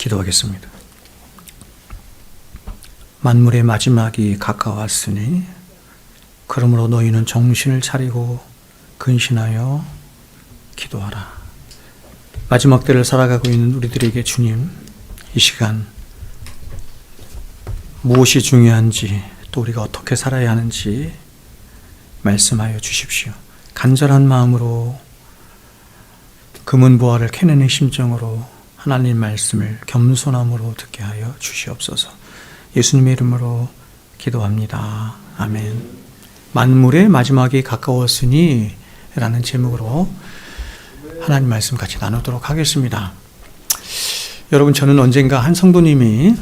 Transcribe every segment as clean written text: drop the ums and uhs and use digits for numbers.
기도하겠습니다. 만물의 마지막이 가까웠으니 그러므로 너희는 정신을 차리고 근신하여 기도하라. 마지막 때를 살아가고 있는 우리들에게 주님, 이 시간 무엇이 중요한지 또 우리가 어떻게 살아야 하는지 말씀하여 주십시오. 간절한 마음으로 금은보화를 캐내는 심정으로 하나님 말씀을 겸손함으로 듣게 하여 주시옵소서. 예수님의 이름으로 기도합니다. 아멘. 만물의 마지막이 가까웠으니 라는 제목으로 하나님 말씀 같이 나누도록 하겠습니다. 여러분, 저는 언젠가 한 성도님이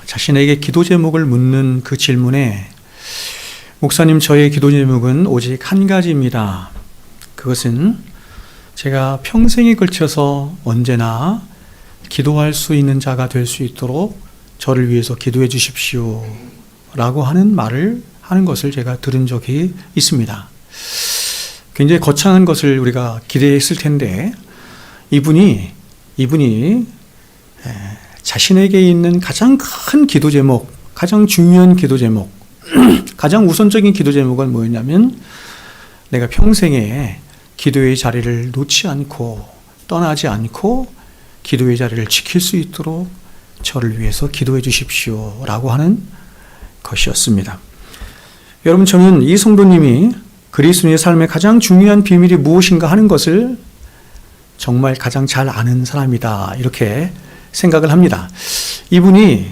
자신에게 기도 제목을 묻는 그 질문에 목사님, 저의 기도 제목은 오직 한 가지입니다. 그것은 제가 평생에 걸쳐서 언제나 기도할 수 있는 자가 될 수 있도록 저를 위해서 기도해 주십시오 라고 하는 말을 하는 것을 제가 들은 적이 있습니다. 굉장히 거창한 것을 우리가 기대했을 텐데 이분이 자신에게 있는 가장 큰 기도 제목, 가장 중요한 기도 제목, 가장 우선적인 기도 제목은 뭐였냐면 내가 평생에 기도의 자리를 놓지 않고 떠나지 않고 기도의 자리를 지킬 수 있도록 저를 위해서 기도해 주십시오 라고 하는 것이었습니다. 여러분, 저는 이 성도님이 그리스도인의 삶의 가장 중요한 비밀이 무엇인가 하는 것을 정말 가장 잘 아는 사람이다, 이렇게 생각을 합니다. 이분이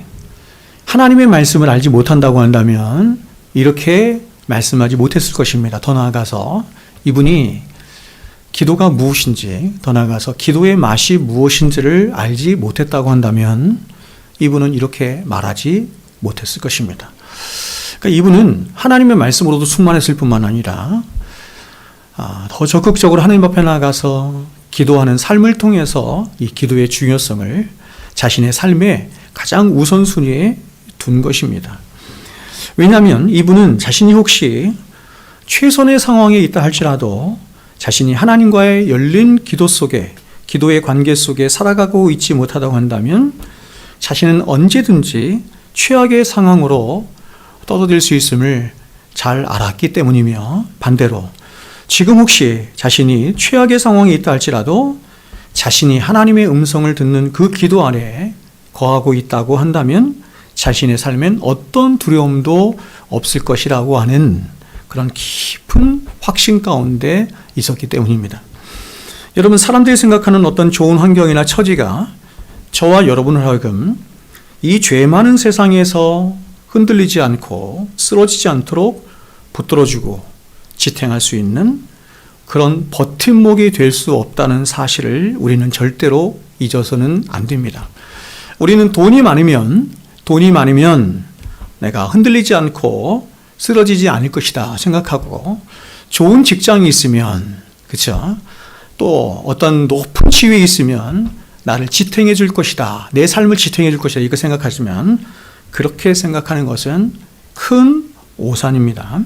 하나님의 말씀을 알지 못한다고 한다면 이렇게 말씀하지 못했을 것입니다. 더 나아가서 이분이 기도가 무엇인지, 더 나아가서 기도의 맛이 무엇인지를 알지 못했다고 한다면 이분은 이렇게 말하지 못했을 것입니다. 그러니까 이분은 하나님의 말씀으로도 충만했을 뿐만 아니라 더 적극적으로 하나님 앞에 나가서 기도하는 삶을 통해서 이 기도의 중요성을 자신의 삶의 가장 우선순위에 둔 것입니다. 왜냐하면 이분은 자신이 혹시 최선의 상황에 있다 할지라도 자신이 하나님과의 열린 기도 속에, 기도의 관계 속에 살아가고 있지 못하다고 한다면 자신은 언제든지 최악의 상황으로 떠들릴 수 있음을 잘 알았기 때문이며, 반대로 지금 혹시 자신이 최악의 상황에 있다 할지라도 자신이 하나님의 음성을 듣는 그 기도 아래에 거하고 있다고 한다면 자신의 삶엔 어떤 두려움도 없을 것이라고 하는 그런 깊은 확신 가운데 있었기 때문입니다. 여러분, 사람들이 생각하는 어떤 좋은 환경이나 처지가 저와 여러분을 하여금 이 죄 많은 세상에서 흔들리지 않고 쓰러지지 않도록 붙들어주고 지탱할 수 있는 그런 버팀목이 될 수 없다는 사실을 우리는 절대로 잊어서는 안 됩니다. 우리는 돈이 많으면 내가 흔들리지 않고 쓰러지지 않을 것이다 생각하고, 좋은 직장이 있으면, 그렇죠? 또 어떤 높은 지위에 있으면 나를 지탱해 줄 것이다, 내 삶을 지탱해 줄 것이다, 이거 생각하시면 그렇게 생각하는 것은 큰 오산입니다.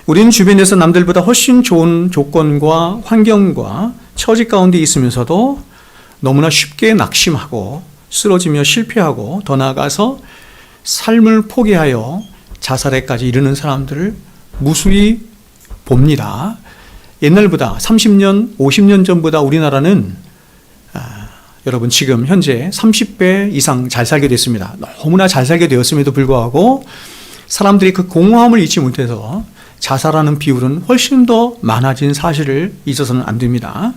우리는 주변에서 남들보다 훨씬 좋은 조건과 환경과 처지 가운데 있으면서도 너무나 쉽게 낙심하고 쓰러지며 실패하고 더 나아가서 삶을 포기하여 자살에까지 이르는 사람들을 무수히 봅니다. 옛날보다 30년, 50년 전보다 우리나라는 여러분 지금 현재 30배 이상 잘 살게 됐습니다. 너무나 잘 살게 되었음에도 불구하고 사람들이 그 공허함을 잊지 못해서 자살하는 비율은 훨씬 더 많아진 사실을 잊어서는 안 됩니다.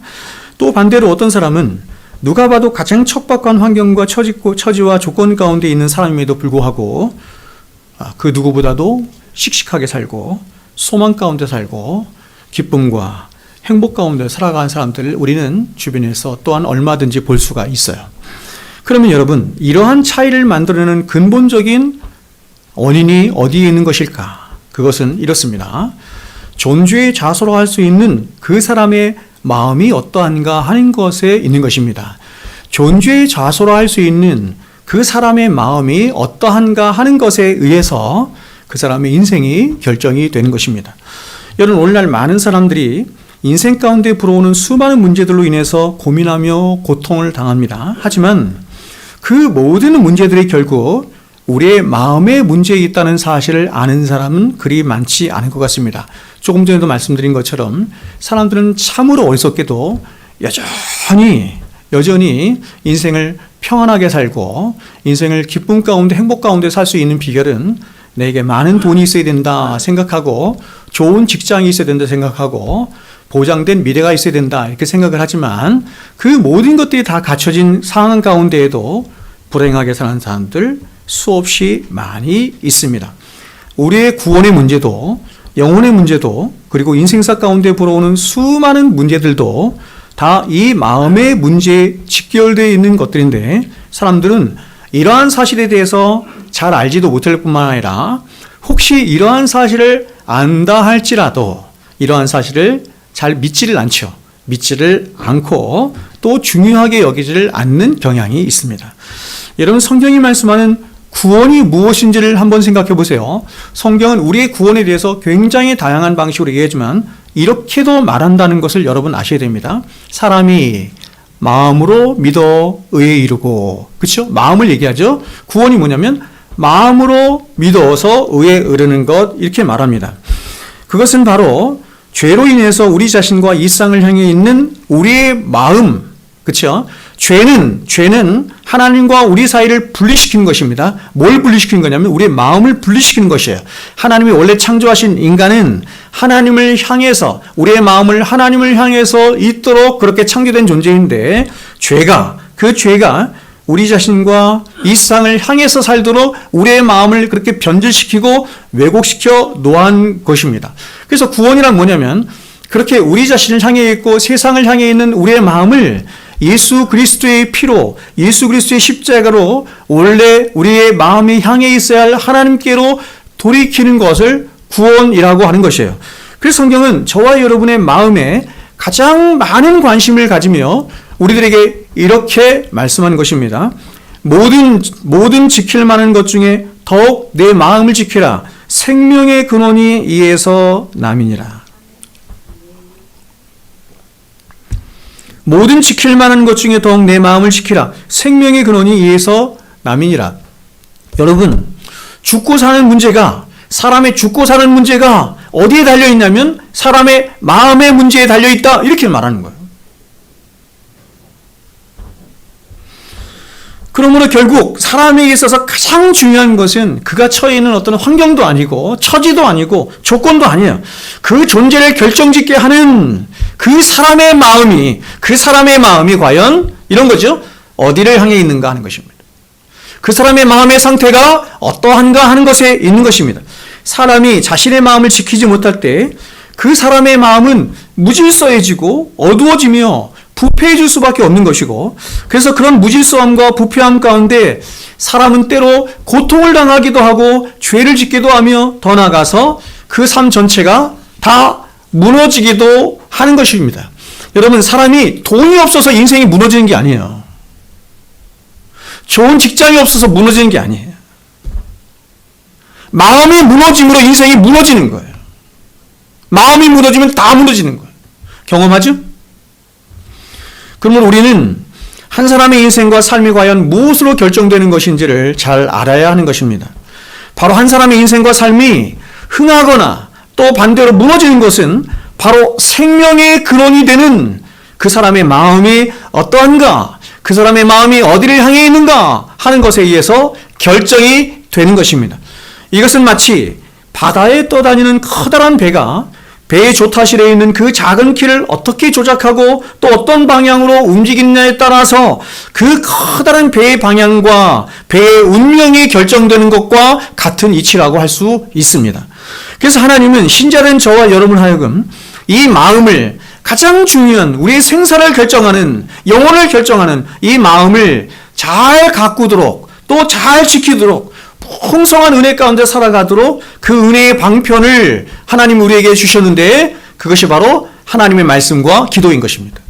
또 반대로 어떤 사람은 누가 봐도 가장 척박한 환경과 처지와 조건 가운데 있는 사람임에도 불구하고 그 누구보다도 씩씩하게 살고 소망 가운데 살고 기쁨과 행복 가운데 살아가는 사람들을 우리는 주변에서 또한 얼마든지 볼 수가 있어요. 그러면 여러분, 이러한 차이를 만들어내는 근본적인 원인이 어디에 있는 것일까? 그것은 이렇습니다. 존재의 자소로 할 수 있는 그 사람의 마음이 어떠한가 하는 것에 있는 것입니다. 존재의 자소로 할 수 있는 그 사람의 마음이 어떠한가 하는 것에 의해서 그 사람의 인생이 결정이 되는 것입니다. 여러분, 오늘날 많은 사람들이 인생 가운데 불어오는 수많은 문제들로 인해서 고민하며 고통을 당합니다. 하지만 그 모든 문제들이 결국 우리의 마음의 문제에 있다는 사실을 아는 사람은 그리 많지 않은 것 같습니다. 조금 전에도 말씀드린 것처럼 사람들은 참으로 어리석게도 여전히 인생을 평안하게 살고 인생을 기쁨 가운데 행복 가운데 살 수 있는 비결은 내게 많은 돈이 있어야 된다 생각하고 좋은 직장이 있어야 된다 생각하고 보장된 미래가 있어야 된다 이렇게 생각을 하지만 그 모든 것들이 다 갖춰진 상황 가운데에도 불행하게 사는 사람들 수없이 많이 있습니다. 우리의 구원의 문제도 영혼의 문제도 그리고 인생사 가운데 불어오는 수많은 문제들도 다 이 마음의 문제에 직결되어 있는 것들인데 사람들은 이러한 사실에 대해서 잘 알지도 못할 뿐만 아니라 혹시 이러한 사실을 안다 할지라도 이러한 사실을 잘 믿지를 않죠. 믿지를 않고 또 중요하게 여기지를 않는 경향이 있습니다. 여러분 성경이 말씀하는 구원이 무엇인지를 한번 생각해 보세요. 성경은 우리의 구원에 대해서 굉장히 다양한 방식으로 얘기하지만 이렇게도 말한다는 것을 여러분 아셔야 됩니다. 사람이 마음으로 믿어 의에 이르고, 그렇죠? 마음을 얘기하죠. 구원이 뭐냐면 마음으로 믿어서 의에 이르는 것 이렇게 말합니다. 그것은 바로 죄로 인해서 우리 자신과 이 세상을 향해 있는 우리의 마음, 그렇죠? 죄는 하나님과 우리 사이를 분리시키는 것입니다. 뭘 분리시키는 거냐면 우리의 마음을 분리시키는 것이에요. 하나님이 원래 창조하신 인간은 하나님을 향해서 우리의 마음을 하나님을 향해서 있도록 그렇게 창조된 존재인데 그 죄가 우리 자신과 이 세상을 향해서 살도록 우리의 마음을 그렇게 변질시키고 왜곡시켜 놓은 것입니다. 그래서 구원이란 뭐냐면 그렇게 우리 자신을 향해 있고 세상을 향해 있는 우리의 마음을 예수 그리스도의 피로 예수 그리스도의 십자가로 원래 우리의 마음이 향해 있어야 할 하나님께로 돌이키는 것을 구원이라고 하는 것이에요. 그래서 성경은 저와 여러분의 마음에 가장 많은 관심을 가지며 우리들에게 이렇게 말씀하는 것입니다. 모든 지킬 만한 것 중에 더욱 내 마음을 지키라. 생명의 근원이 이에서 남이니라. 모든 지킬 만한 것 중에 더욱 내 마음을 지키라. 생명의 근원이 이에서 남이니라. 여러분, 사람의 죽고 사는 문제가 어디에 달려있냐면 사람의 마음의 문제에 달려있다. 이렇게 말하는 거예요. 그러므로 결국 사람에게 있어서 가장 중요한 것은 그가 처해 있는 어떤 환경도 아니고 처지도 아니고 조건도 아니에요. 그 존재를 결정짓게 하는 그 사람의 마음이 과연 이런 거죠. 어디를 향해 있는가 하는 것입니다. 그 사람의 마음의 상태가 어떠한가 하는 것에 있는 것입니다. 사람이 자신의 마음을 지키지 못할 때 그 사람의 마음은 무질서해지고 어두워지며 부패해질 수밖에 없는 것이고 그래서 그런 무질서함과 부패함 가운데 사람은 때로 고통을 당하기도 하고 죄를 짓기도 하며 더 나아가서 그 삶 전체가 다 무너지기도 하는 것입니다. 여러분 사람이 돈이 없어서 인생이 무너지는 게 아니에요. 좋은 직장이 없어서 무너지는 게 아니에요. 마음이 무너짐으로 인생이 무너지는 거예요. 마음이 무너지면 다 무너지는 거예요. 경험하죠? 그러면 우리는 한 사람의 인생과 삶이 과연 무엇으로 결정되는 것인지를 잘 알아야 하는 것입니다. 바로 한 사람의 인생과 삶이 흥하거나 또 반대로 무너지는 것은 바로 생명의 근원이 되는 그 사람의 마음이 어떠한가, 그 사람의 마음이 어디를 향해 있는가 하는 것에 의해서 결정이 되는 것입니다. 이것은 마치 바다에 떠다니는 커다란 배가 배의 조타실에 있는 그 작은 키를 어떻게 조작하고 또 어떤 방향으로 움직이느냐에 따라서 그 커다란 배의 방향과 배의 운명이 결정되는 것과 같은 이치라고 할 수 있습니다. 그래서 하나님은 신자된 저와 여러분 하여금 이 마음을 가장 중요한 우리의 생사를 결정하는 영혼을 결정하는 이 마음을 잘 가꾸도록 또 잘 지키도록 풍성한 은혜 가운데 살아가도록 그 은혜의 방편을 하나님 우리에게 주셨는데 그것이 바로 하나님의 말씀과 기도인 것입니다.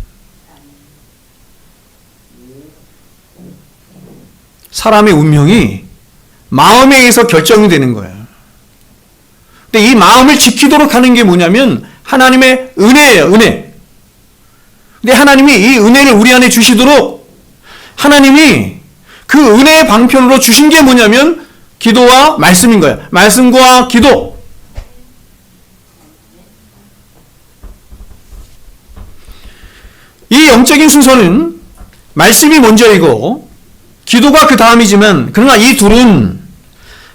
사람의 운명이 마음에 의해서 결정이 되는 거예요. 근데 이 마음을 지키도록 하는 게 뭐냐면 하나님의 은혜예요. 은혜. 근데 하나님이 이 은혜를 우리 안에 주시도록 하나님이 그 그 은혜의 방편으로 주신 게 뭐냐면 기도와 말씀인 거예요. 말씀과 기도. 이 영적인 순서는 말씀이 먼저이고 기도가 그 다음이지만, 그러나 이 둘은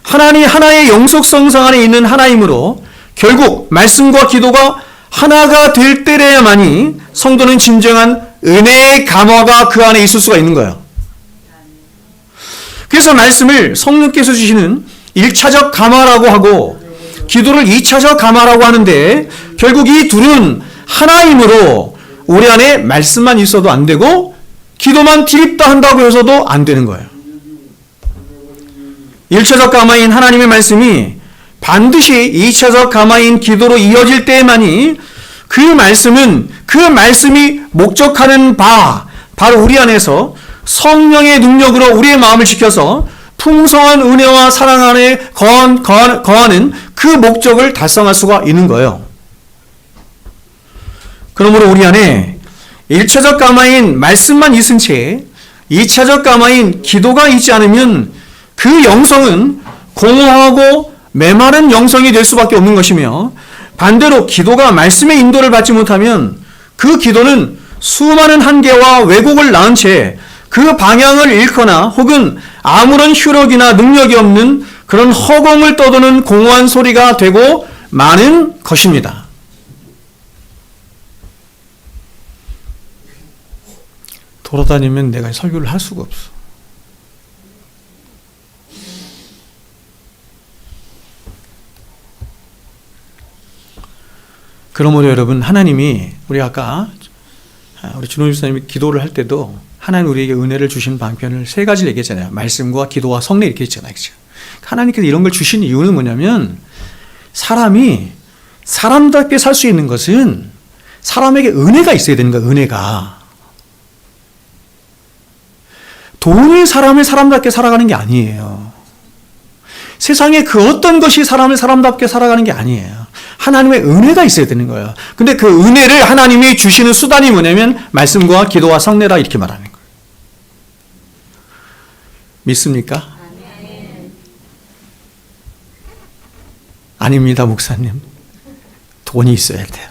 하나님 하나의 영속성상 안에 있는 하나이므로 결국 말씀과 기도가 하나가 될 때래야만이 성도는 진정한 은혜의 감화가 그 안에 있을 수가 있는 거예요. 그래서 말씀을 성령께서 주시는 1차적 감화라고 하고 기도를 2차적 감화라고 하는데, 결국 이 둘은 하나이므로 우리 안에 말씀만 있어도 안 되고 기도만 드립다 한다고 해서도 안 되는 거예요. 1차적 감화인 하나님의 말씀이 반드시 2차적 감화인 기도로 이어질 때에만이 그 말씀이 목적하는 바로 우리 안에서 성령의 능력으로 우리의 마음을 지켜서 풍성한 은혜와 사랑 안에 거하는 그 목적을 달성할 수가 있는 거예요. 그러므로 우리 안에 1차적 감화인 말씀만 있은 채 2차적 감화인 기도가 있지 않으면 그 영성은 공허하고 메마른 영성이 될 수밖에 없는 것이며, 반대로 기도가 말씀의 인도를 받지 못하면 그 기도는 수많은 한계와 왜곡을 낳은 채 그 방향을 잃거나 혹은 아무런 효력이나 능력이 없는 그런 허공을 떠도는 공허한 소리가 되고 마는 것입니다. 돌아다니면 내가 설교를 할 수가 없어. 그러므로 여러분, 하나님이 우리 아까 우리 준호 집사님이 기도를 할 때도 하나님 우리에게 은혜를 주신 방편을 세 가지를 얘기했잖아요. 말씀과 기도와 성례 이렇게 했잖아요. 그렇죠? 하나님께서 이런 걸 주신 이유는 뭐냐면, 사람이 사람답게 살 수 있는 것은 사람에게 은혜가 있어야 되는 거예요. 은혜가. 돈이 사람을 사람답게 살아가는 게 아니에요. 세상에 그 어떤 것이 사람을 사람답게 살아가는 게 아니에요. 하나님의 은혜가 있어야 되는 거예요. 근데 그 은혜를 하나님이 주시는 수단이 뭐냐면 말씀과 기도와 성례라, 이렇게 말하는 거예요. 믿습니까? 아닙니다, 목사님. 돈이 있어야 돼요.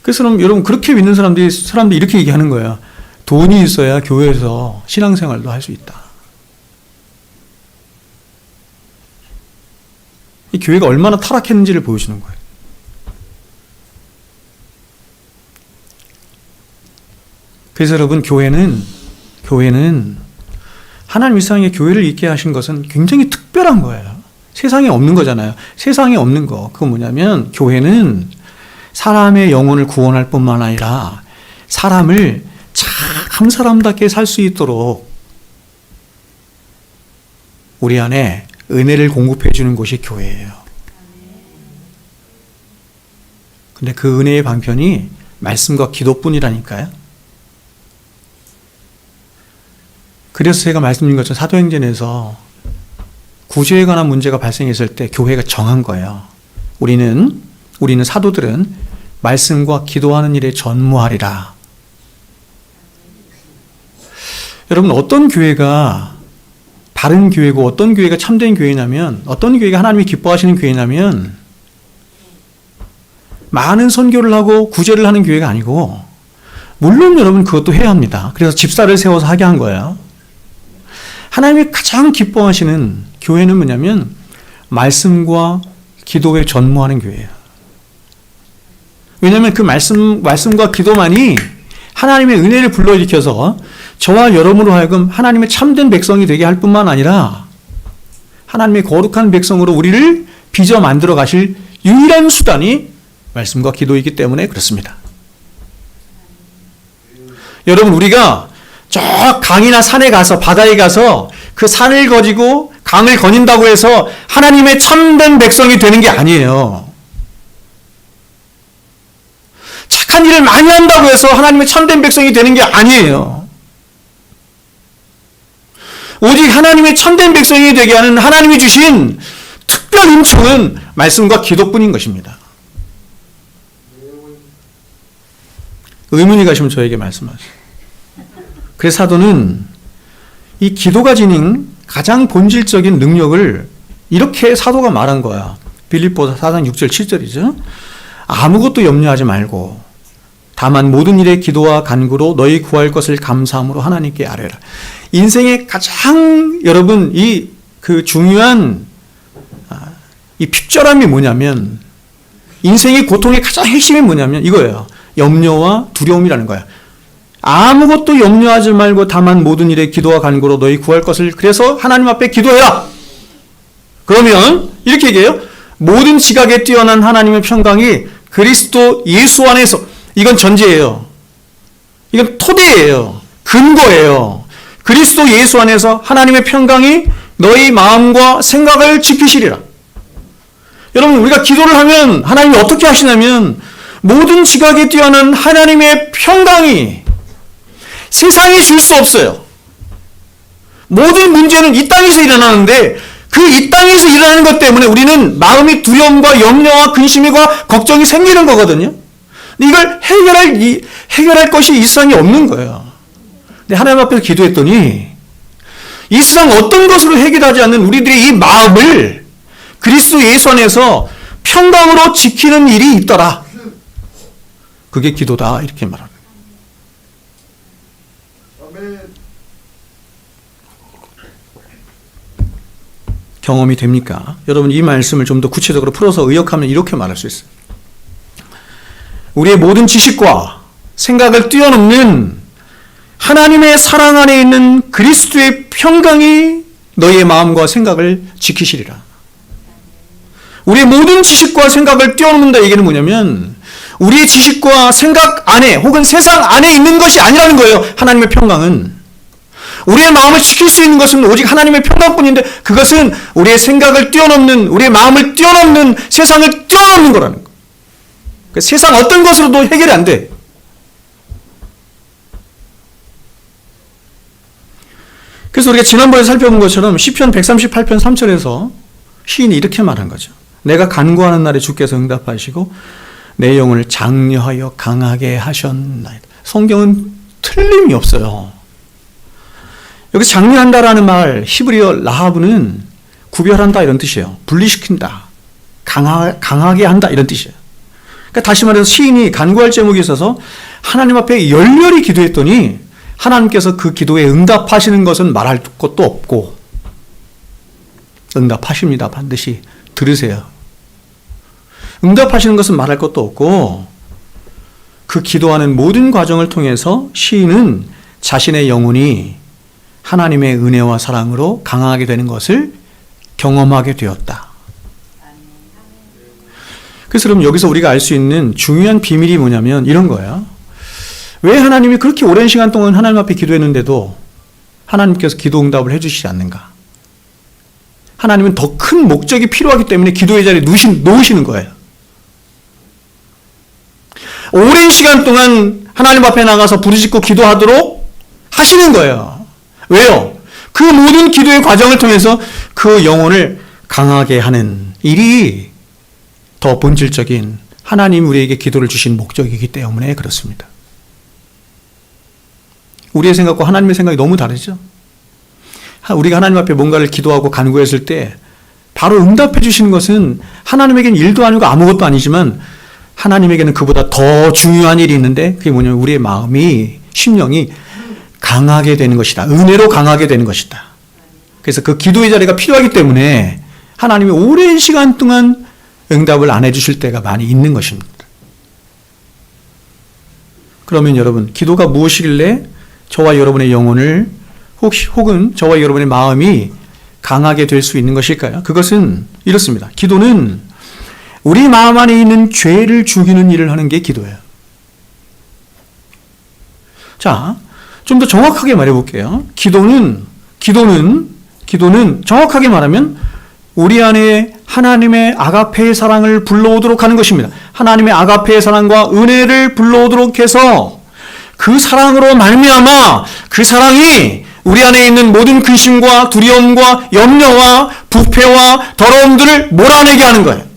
그래서 여러분, 그렇게 믿는 사람들이 이렇게 얘기하는 거예요. 돈이 있어야 교회에서 신앙생활도 할 수 있다. 이 교회가 얼마나 타락했는지를 보여주는 거예요. 그래서 여러분, 교회는 하나님 이 세상에 교회를 있게 하신 것은 굉장히 특별한 거예요. 세상에 없는 거잖아요. 세상에 없는 거. 그건 뭐냐면, 교회는 사람의 영혼을 구원할 뿐만 아니라 사람을 참 사람답게 살 수 있도록 우리 안에 은혜를 공급해 주는 곳이 교회예요. 근데 그 은혜의 방편이 말씀과 기도뿐이라니까요. 그래서 제가 말씀드린 것처럼 사도행전에서 구제에 관한 문제가 발생했을 때 교회가 정한 거예요. 우리는 사도들은 말씀과 기도하는 일에 전무하리라. 여러분, 어떤 교회가 바른 교회고 어떤 교회가 참된 교회냐면, 어떤 교회가 하나님이 기뻐하시는 교회냐면, 많은 선교를 하고 구제를 하는 교회가 아니고, 물론 여러분 그것도 해야 합니다. 그래서 집사를 세워서 하게 한 거예요. 하나님이 가장 기뻐하시는 교회는 뭐냐면 말씀과 기도에 전무하는 교회예요. 왜냐하면 그 말씀과 기도만이 하나님의 은혜를 불러일으켜서 저와 여러분으로 하여금 하나님의 참된 백성이 되게 할 뿐만 아니라 하나님의 거룩한 백성으로 우리를 빚어 만들어 가실 유일한 수단이 말씀과 기도이기 때문에 그렇습니다. 여러분, 우리가 저 강이나 산에 가서, 바다에 가서 그 산을 거지고 강을 거닌다고 해서 하나님의 참된 백성이 되는 게 아니에요. 착한 일을 많이 한다고 해서 하나님의 참된 백성이 되는 게 아니에요. 오직 하나님의 참된 백성이 되게 하는 하나님이 주신 특별 은총은 말씀과 기도뿐인 것입니다. 의문이 가시면 저에게 말씀하세요. 그래서 사도는 이 기도가 지닌 가장 본질적인 능력을 이렇게 사도가 말한 거야. 빌립보서 4장 6절 7절이죠. 아무것도 염려하지 말고 다만 모든 일에 기도와 간구로 너희 구할 것을 감사함으로 하나님께 아뢰라. 인생의 가장 여러분 그 중요한 이 필절함이 뭐냐면, 인생의 고통의 가장 핵심이 뭐냐면 이거예요. 염려와 두려움이라는 거야. 아무것도 염려하지 말고 다만 모든 일에 기도와 간구로 너희 구할 것을, 그래서 하나님 앞에 기도해라. 그러면 이렇게 얘기해요. 모든 지각에 뛰어난 하나님의 평강이 그리스도 예수 안에서, 이건 전제예요. 이건 토대예요. 근거예요. 그리스도 예수 안에서 하나님의 평강이 너희 마음과 생각을 지키시리라. 여러분, 우리가 기도를 하면 하나님이 어떻게 하시냐면, 모든 지각에 뛰어난 하나님의 평강이 세상이 줄 수 없어요. 모든 문제는 이 땅에서 일어나는데, 그 이 땅에서 일어나는 것 때문에 우리는 마음의 두려움과 염려와 근심과 걱정이 생기는 거거든요. 이걸 해결할 것이 이 세상에 없는 거예요. 근데 하나님 앞에서 기도했더니 이 세상 어떤 것으로 해결하지 않는 우리들의 이 마음을 그리스도 예수 안에서 평강으로 지키는 일이 있더라. 그게 기도다, 이렇게 말합니다. 경험이 됩니까? 여러분, 이 말씀을 좀 더 구체적으로 풀어서 의역하면 이렇게 말할 수 있어요. 우리의 모든 지식과 생각을 뛰어넘는 하나님의 사랑 안에 있는 그리스도의 평강이 너희의 마음과 생각을 지키시리라. 우리의 모든 지식과 생각을 뛰어넘는다 얘기는 뭐냐면, 우리의 지식과 생각 안에 혹은 세상 안에 있는 것이 아니라는 거예요. 하나님의 평강은. 우리의 마음을 지킬 수 있는 것은 오직 하나님의 평강뿐인데, 그것은 우리의 생각을 뛰어넘는, 우리의 마음을 뛰어넘는, 세상을 뛰어넘는 거라는 거예요. 그러니까 세상 어떤 것으로도 해결이 안 돼. 그래서 우리가 지난번에 살펴본 것처럼 시편 138편 3절에서 시인이 이렇게 말한 거죠. 내가 간구하는 날에 주께서 응답하시고 내 영혼을 장려하여 강하게 하셨나이다. 성경은 틀림이 없어요. 여기서 장려한다라는 말, 히브리어 라하브는 구별한다 이런 뜻이에요. 분리시킨다, 강하게 한다 이런 뜻이에요. 그러니까 다시 말해서 시인이 간구할 제목이 있어서 하나님 앞에 열렬히 기도했더니 하나님께서 그 기도에 응답하시는 것은 말할 것도 없고, 응답하십니다. 반드시 들으세요. 응답하시는 것은 말할 것도 없고, 그 기도하는 모든 과정을 통해서 시인은 자신의 영혼이 하나님의 은혜와 사랑으로 강하게 되는 것을 경험하게 되었다. 그래서 그럼 여기서 우리가 알 수 있는 중요한 비밀이 뭐냐면 이런 거예요. 왜 하나님이 그렇게 오랜 시간 동안 하나님 앞에 기도했는데도 하나님께서 기도 응답을 해주시지 않는가? 하나님은 더 큰 목적이 필요하기 때문에 기도의 자리에 놓으시는 거예요. 오랜 시간 동안 하나님 앞에 나가서 부르짖고 기도하도록 하시는 거예요. 왜요? 그 모든 기도의 과정을 통해서 그 영혼을 강하게 하는 일이 더 본질적인 하나님 우리에게 기도를 주신 목적이기 때문에 그렇습니다. 우리의 생각과 하나님의 생각이 너무 다르죠? 우리가 하나님 앞에 뭔가를 기도하고 간구했을 때 바로 응답해 주시는 것은 하나님에게는 일도 아니고 아무것도 아니지만 하나님에게는 그보다 더 중요한 일이 있는데, 그게 뭐냐면 우리의 마음이, 심령이 강하게 되는 것이다. 은혜로 강하게 되는 것이다. 그래서 그 기도의 자리가 필요하기 때문에 하나님이 오랜 시간 동안 응답을 안 해주실 때가 많이 있는 것입니다. 그러면 여러분, 기도가 무엇이길래 저와 여러분의 영혼을 혹은 저와 여러분의 마음이 강하게 될 수 있는 것일까요? 그것은 이렇습니다. 기도는 우리 마음 안에 있는 죄를 죽이는 일을 하는 게 기도예요. 자, 좀 더 정확하게 말해 볼게요. 기도는 정확하게 말하면 우리 안에 하나님의 아가페의 사랑을 불러오도록 하는 것입니다. 하나님의 아가페의 사랑과 은혜를 불러오도록 해서 그 사랑으로 말미암아 그 사랑이 우리 안에 있는 모든 근심과 두려움과 염려와 부패와 더러움들을 몰아내게 하는 거예요.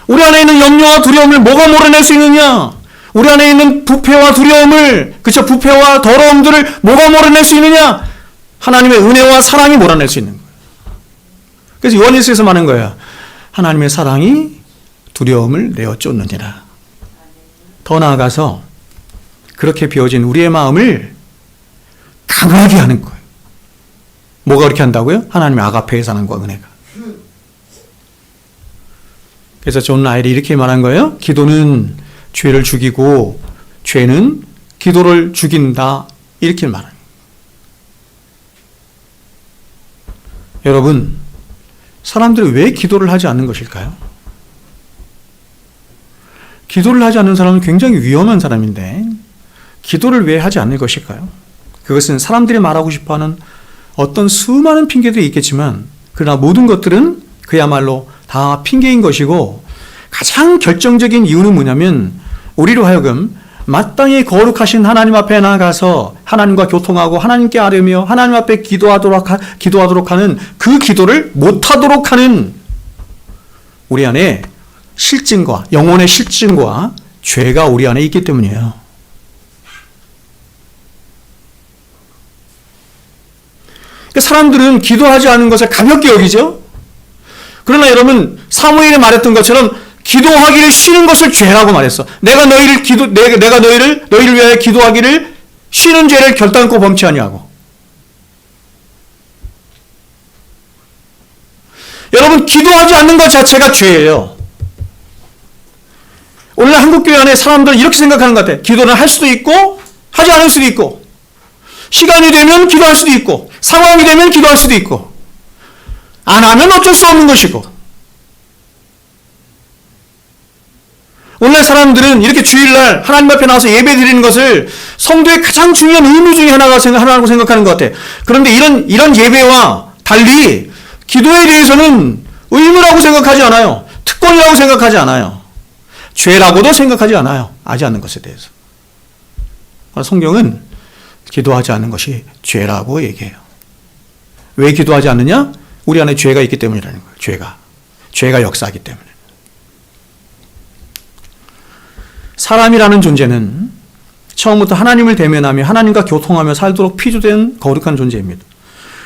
우리 안에 있는 염려와 두려움을 뭐가 몰아낼 수 있느냐? 우리 안에 있는 부패와 두려움을, 그쵸, 부패와 더러움들을 뭐가 몰아낼 수 있느냐? 하나님의 은혜와 사랑이 몰아낼 수 있는 거예요. 그래서 요한일서에서 말하는 거예요. 하나님의 사랑이 두려움을 내어 쫓느니라. 더 나아가서 그렇게 비워진 우리의 마음을 강하게 하는 거예요. 뭐가 그렇게 한다고요? 하나님의 아가페의 사랑과 은혜가. 그래서 존 라일이 이렇게 말한 거예요. 기도는 죄를 죽이고 죄는 기도를 죽인다. 이렇게 말합니다. 여러분, 사람들이 왜 기도를 하지 않는 것일까요? 기도를 하지 않는 사람은 굉장히 위험한 사람인데 기도를 왜 하지 않는 것일까요? 그것은 사람들이 말하고 싶어하는 어떤 수많은 핑계들이 있겠지만 그러나 모든 것들은 그야말로 다 핑계인 것이고 가장 결정적인 이유는 뭐냐면 우리로 하여금 마땅히 거룩하신 하나님 앞에 나가서 하나님과 교통하고 하나님께 아뢰며 하나님 앞에 기도하도록 하는 그 기도를 못하도록 하는 우리 안에 실증과 영혼의 실증과 죄가 우리 안에 있기 때문이에요. 사람들은 기도하지 않은 것을 가볍게 여기죠. 그러나 여러분 사무엘이 말했던 것처럼 기도하기를 쉬는 것을 죄라고 말했어. 내가 너희를 위하여 기도하기를 쉬는 죄를 결단코 범치 아니하고. 여러분 기도하지 않는 것 자체가 죄예요. 오늘날 한국교회 안에 사람들은 이렇게 생각하는 것 같아요. 기도를 할 수도 있고 하지 않을 수도 있고 시간이 되면 기도할 수도 있고 상황이 되면 기도할 수도 있고 안 하면 어쩔 수 없는 것이고. 오늘날 사람들은 이렇게 주일날 하나님 앞에 나와서 예배 드리는 것을 성도의 가장 중요한 의무 중에 하나라고 생각하는 것 같아요. 그런데 이런 예배와 달리 기도에 대해서는 의무라고 생각하지 않아요. 특권이라고 생각하지 않아요. 죄라고도 생각하지 않아요. 하지 않는 것에 대해서. 성경은 기도하지 않는 것이 죄라고 얘기해요. 왜 기도하지 않느냐? 우리 안에 죄가 있기 때문이라는 거예요. 죄가 역사하기 때문에. 사람이라는 존재는 처음부터 하나님을 대면하며 하나님과 교통하며 살도록 피조된 거룩한 존재입니다.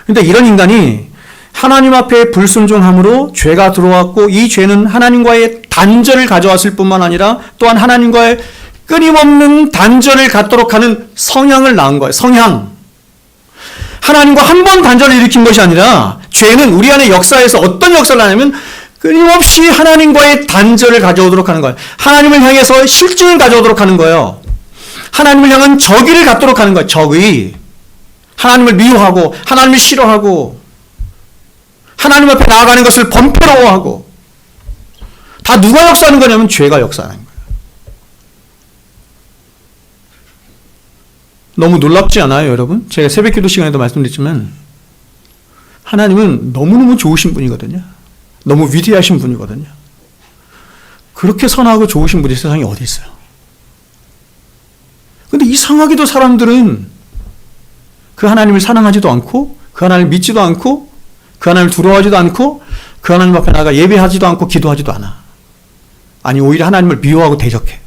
그런데 이런 인간이 하나님 앞에 불순종함으로 죄가 들어왔고 이 죄는 하나님과의 단절을 가져왔을 뿐만 아니라 또한 하나님과의 끊임없는 단절을 갖도록 하는 성향을 낳은 거예요. 성향. 하나님과 한 번 단절을 일으킨 것이 아니라 죄는 우리 안에 역사에서 어떤 역사를 하냐면 끊임없이 하나님과의 단절을 가져오도록 하는 거예요. 하나님을 향해서 실증을 가져오도록 하는 거예요. 하나님을 향한 적의를 갖도록 하는 거예요. 적의. 하나님을 미워하고 하나님을 싫어하고 하나님 앞에 나아가는 것을 번패로워하고 다 누가 역사하는 거냐면 죄가 역사하는 거예요. 너무 놀랍지 않아요, 여러분? 제가 새벽기도 시간에도 말씀드렸지만 하나님은 너무너무 좋으신 분이거든요. 너무 위대하신 분이거든요. 그렇게 선하고 좋으신 분이 세상에 어디 있어요? 근데 이상하게도 사람들은 그 하나님을 사랑하지도 않고 그 하나님을 믿지도 않고 그 하나님을 두려워하지도 않고 그 하나님 앞에 나가 예배하지도 않고 기도하지도 않아. 아니 오히려 하나님을 미워하고 대적해.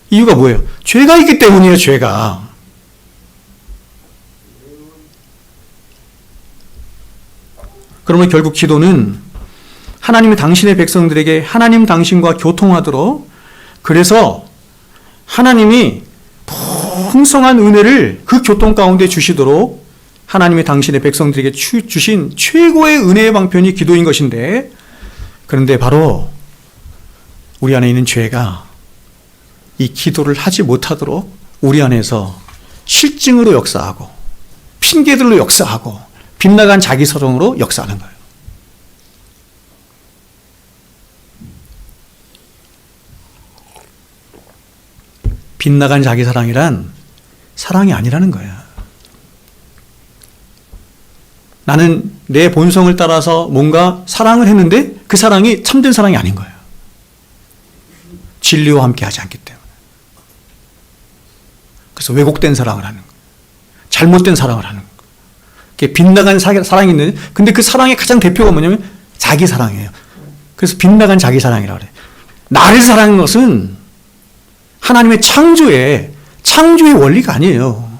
이유가 뭐예요? 죄가 있기 때문이에요. 죄가. 그러면 결국 기도는 하나님이 당신의 백성들에게 하나님 당신과 교통하도록 그래서 하나님이 풍성한 은혜를 그 교통 가운데 주시도록 하나님이 당신의 백성들에게 주신 최고의 은혜의 방편이 기도인 것인데 그런데 바로 우리 안에 있는 죄가 이 기도를 하지 못하도록 우리 안에서 실증으로 역사하고 핑계들로 역사하고 빗나간 자기 사정으로 역사하는 거예요. 빗나간 자기 사랑이란 사랑이 아니라는 거예요. 나는 내 본성을 따라서 뭔가 사랑을 했는데 그 사랑이 참된 사랑이 아닌 거예요. 진리와 함께 하지 않기 때문에. 그래서 왜곡된 사랑을 하는 거예요. 잘못된 사랑을 하는 거예요. 빗나간 사랑이 있는데 근데 그 사랑의 가장 대표가 뭐냐면 자기 사랑이에요. 그래서 빗나간 자기 사랑이라고 그래요. 나를 사랑하는 것은 하나님의 창조의 원리가 아니에요.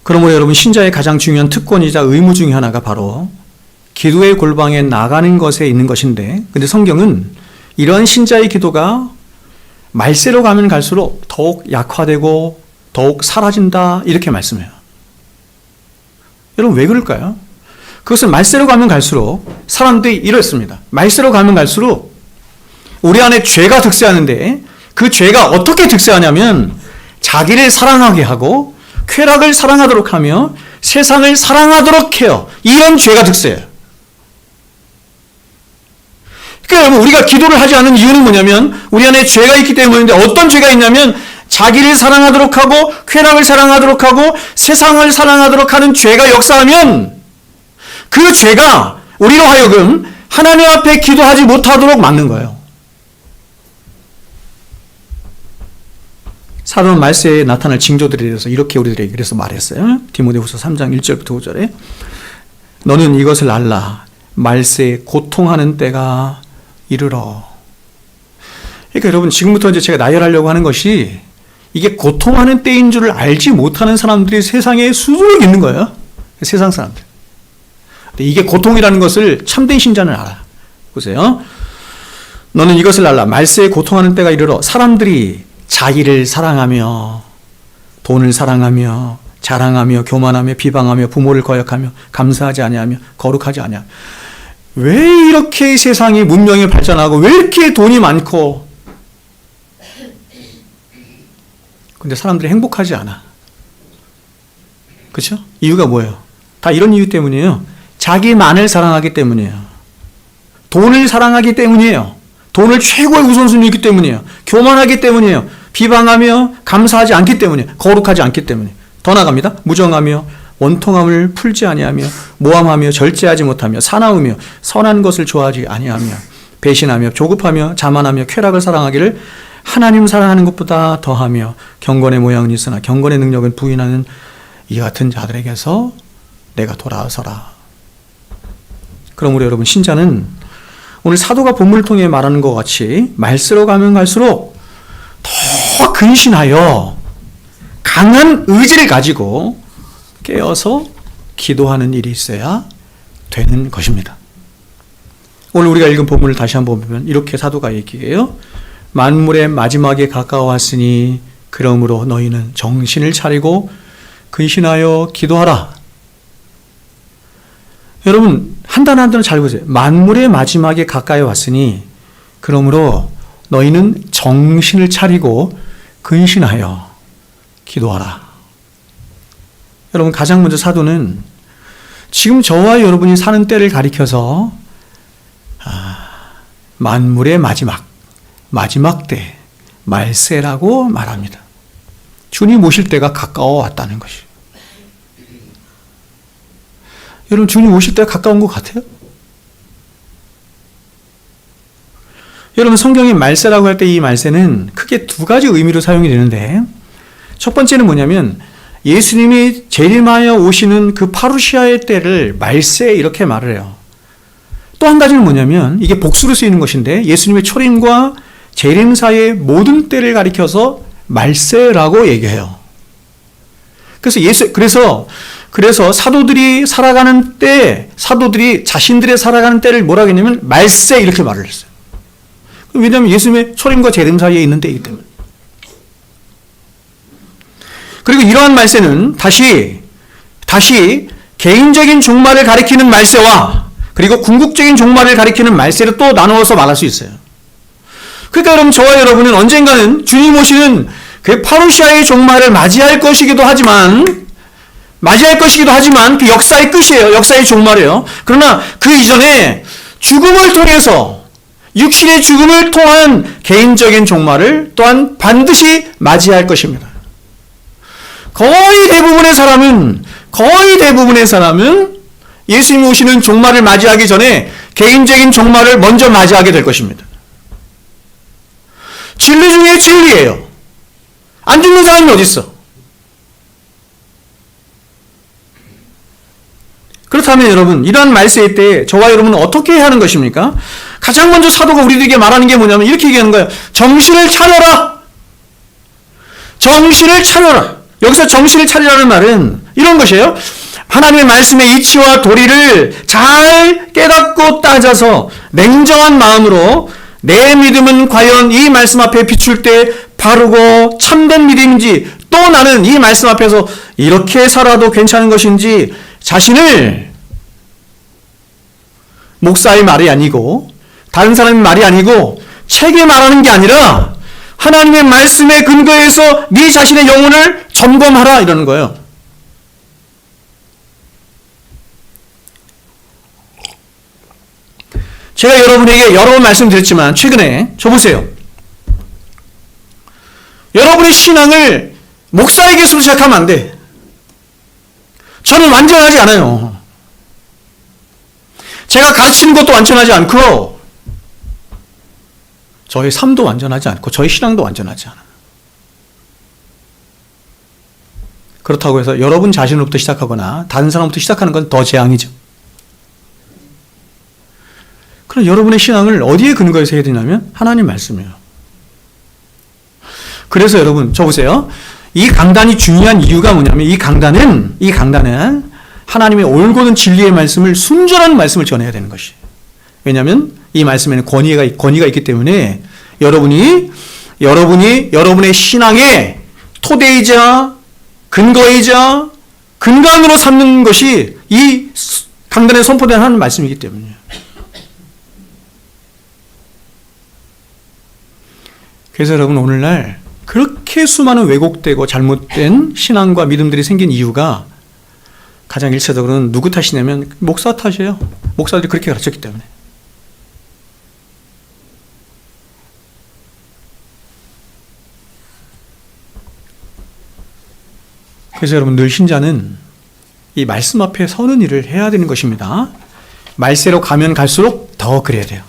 그러므로 여러분, 신자의 가장 중요한 특권이자 의무 중에 하나가 바로 기도의 골방에 나가는 것에 있는 것인데, 근데 성경은 이러한 신자의 기도가 말세로 가면 갈수록 더욱 약화되고 더욱 사라진다, 이렇게 말씀해요. 여러분, 왜 그럴까요? 그것은 말세로 가면 갈수록 사람들이 이렇습니다. 말세로 가면 갈수록 우리 안에 죄가 득세하는데, 그 죄가 어떻게 득세하냐면 자기를 사랑하게 하고 쾌락을 사랑하도록 하며 세상을 사랑하도록 해요. 이런 죄가 득세해요. 그러니까 여러분, 우리가 기도를 하지 않는 이유는 뭐냐면 우리 안에 죄가 있기 때문인데, 어떤 죄가 있냐면 자기를 사랑하도록 하고 쾌락을 사랑하도록 하고 세상을 사랑하도록 하는 죄가 역사하면 그 죄가 우리로 하여금 하나님 앞에 기도하지 못하도록 막는 거예요. 사도는 말세에 나타날 징조들에 대해서 이렇게 우리들에게 그래서 말했어요. 디모데후서 3장 1절부터 5절에 너는 이것을 알라. 말세에 고통하는 때가 이르러. 그러니까 여러분, 지금부터 이제 제가 나열하려고 하는 것이 이게 고통하는 때인 줄을 알지 못하는 사람들이 세상에 수두룩 있는 거예요. 세상 사람들. 근데 이게 고통이라는 것을 참된 신자는 알아. 보세요. 너는 이것을 알라. 말세에 고통하는 때가 이르러 사람들이 자기를 사랑하며 돈을 사랑하며 자랑하며 교만하며 비방하며 부모를 거역하며 감사하지 아니하며 거룩하지 아니하며. 왜 이렇게 세상이 문명이 발전하고 왜 이렇게 돈이 많고 근데 사람들이 행복하지 않아. 그렇죠? 이유가 뭐예요? 다 이런 이유 때문이에요. 자기만을 사랑하기 때문이에요. 돈을 사랑하기 때문이에요. 돈을 최고의 우선순위이기 때문이에요. 교만하기 때문이에요. 비방하며 감사하지 않기 때문이에요. 거룩하지 않기 때문이에요. 더 나갑니다. 무정하며 원통함을 풀지 아니하며 모함하며 절제하지 못하며 사나우며 선한 것을 좋아하지 아니하며 배신하며 조급하며 자만하며 쾌락을 사랑하기를 하나님 사랑하는 것보다 더하며 경건의 모양은 있으나 경건의 능력은 부인하는 이 같은 자들에게서 내가 돌아서라. 그러므로 여러분, 신자는 오늘 사도가 본문을 통해 말하는 것 같이 말세로 가면 갈수록 더 근신하여 강한 의지를 가지고 깨어서 기도하는 일이 있어야 되는 것입니다. 오늘 우리가 읽은 본문을 다시 한번 보면 이렇게 사도가 얘기해요. 만물의 마지막에 가까워왔으니 그러므로 너희는 정신을 차리고 근신하여 기도하라. 여러분, 한 단 한 단을 잘 보세요. 만물의 마지막에 가까이 왔으니 그러므로 너희는 정신을 차리고 근신하여 기도하라. 여러분, 가장 먼저 사도는 지금 저와 여러분이 사는 때를 가리켜서 만물의 마지막 때, 말세라고 말합니다. 주님 오실 때가 가까워 왔다는 것이에요. 여러분, 주님 오실 때가 가까운 것 같아요? 여러분, 성경의 말세라고 할 때 이 말세는 크게 두 가지 의미로 사용이 되는데, 첫 번째는 뭐냐면 예수님이 재림하여 오시는 그 파루시아의 때를 말세 이렇게 말을 해요. 또 한 가지는 뭐냐면 이게 복수로 쓰이는 것인데 예수님의 초림과 재림 사이의 모든 때를 가리켜서 말세라고 얘기해요. 그래서 사도들이 살아가는 때, 사도들이 자신들의 살아가는 때를 뭐라 하겠냐면 말세 이렇게 말을 했어요. 왜냐하면 예수님의 초림과 재림 사이에 있는 때이기 때문에. 그리고 이러한 말세는 다시 개인적인 종말을 가리키는 말세와 그리고 궁극적인 종말을 가리키는 말세로 또 나누어서 말할 수 있어요. 그러니까 여러분, 저와 여러분은 언젠가는 주님 오시는 그 파루시아의 종말을 맞이할 것이기도 하지만 그 역사의 끝이에요. 역사의 종말이에요. 그러나 그 이전에 죽음을 통해서 육신의 죽음을 통한 개인적인 종말을 또한 반드시 맞이할 것입니다. 거의 대부분의 사람은 예수님이 오시는 종말을 맞이하기 전에 개인적인 종말을 먼저 맞이하게 될 것입니다. 진리 중에 진리예요. 안 죽는 사람이 어디 있어? 그렇다면 여러분, 이러한 말세의 때에 저와 여러분은 어떻게 해야 하는 것입니까? 가장 먼저 사도가 우리들에게 말하는 게 뭐냐면 이렇게 얘기하는 거예요. 정신을 차려라. 정신을 차려라. 여기서 정신을 차리라는 말은 이런 것이에요. 하나님의 말씀의 이치와 도리를 잘 깨닫고 따져서 냉정한 마음으로 내 믿음은 과연 이 말씀 앞에 비출 때 바르고 참된 믿음인지, 또 나는 이 말씀 앞에서 이렇게 살아도 괜찮은 것인지 자신을, 목사의 말이 아니고 다른 사람의 말이 아니고 책에 말하는 게 아니라 하나님의 말씀에 근거해서 네 자신의 영혼을 점검하라 이러는 거예요. 제가 여러분에게 여러 번 말씀드렸지만 최근에 저 보세요. 여러분의 신앙을 목사에게서 시작하면 안 돼. 저는 완전하지 않아요. 제가 가르치는 것도 완전하지 않고 저의 삶도 완전하지 않고 저의 신앙도 완전하지 않아. 그렇다고 해서 여러분 자신으로부터 시작하거나 다른 사람부터 시작하는 건 더 재앙이죠. 그럼 여러분의 신앙을 어디에 근거해서 해야 되냐면 하나님 말씀이에요. 그래서 여러분 저 보세요. 이 강단이 중요한 이유가 뭐냐면 이 강단은 하나님의 올곧은 진리의 말씀을, 순전한 말씀을 전해야 되는 것이에요. 왜냐하면 이 말씀에는 권위가 있기 때문에 여러분이 여러분의 신앙의 토대이자 근거이자 근간으로 삼는 것이 이 강단에 선포된 하나님 말씀이기 때문이에요. 그래서 여러분 오늘날 그렇게 수많은 왜곡되고 잘못된 신앙과 믿음들이 생긴 이유가 가장 일차적으로는 누구 탓이냐면 목사 탓이에요. 목사들이 그렇게 가르쳤기 때문에. 그래서 여러분 늘 신자는 이 말씀 앞에 서는 일을 해야 되는 것입니다. 말세로 가면 갈수록 더 그래야 돼요.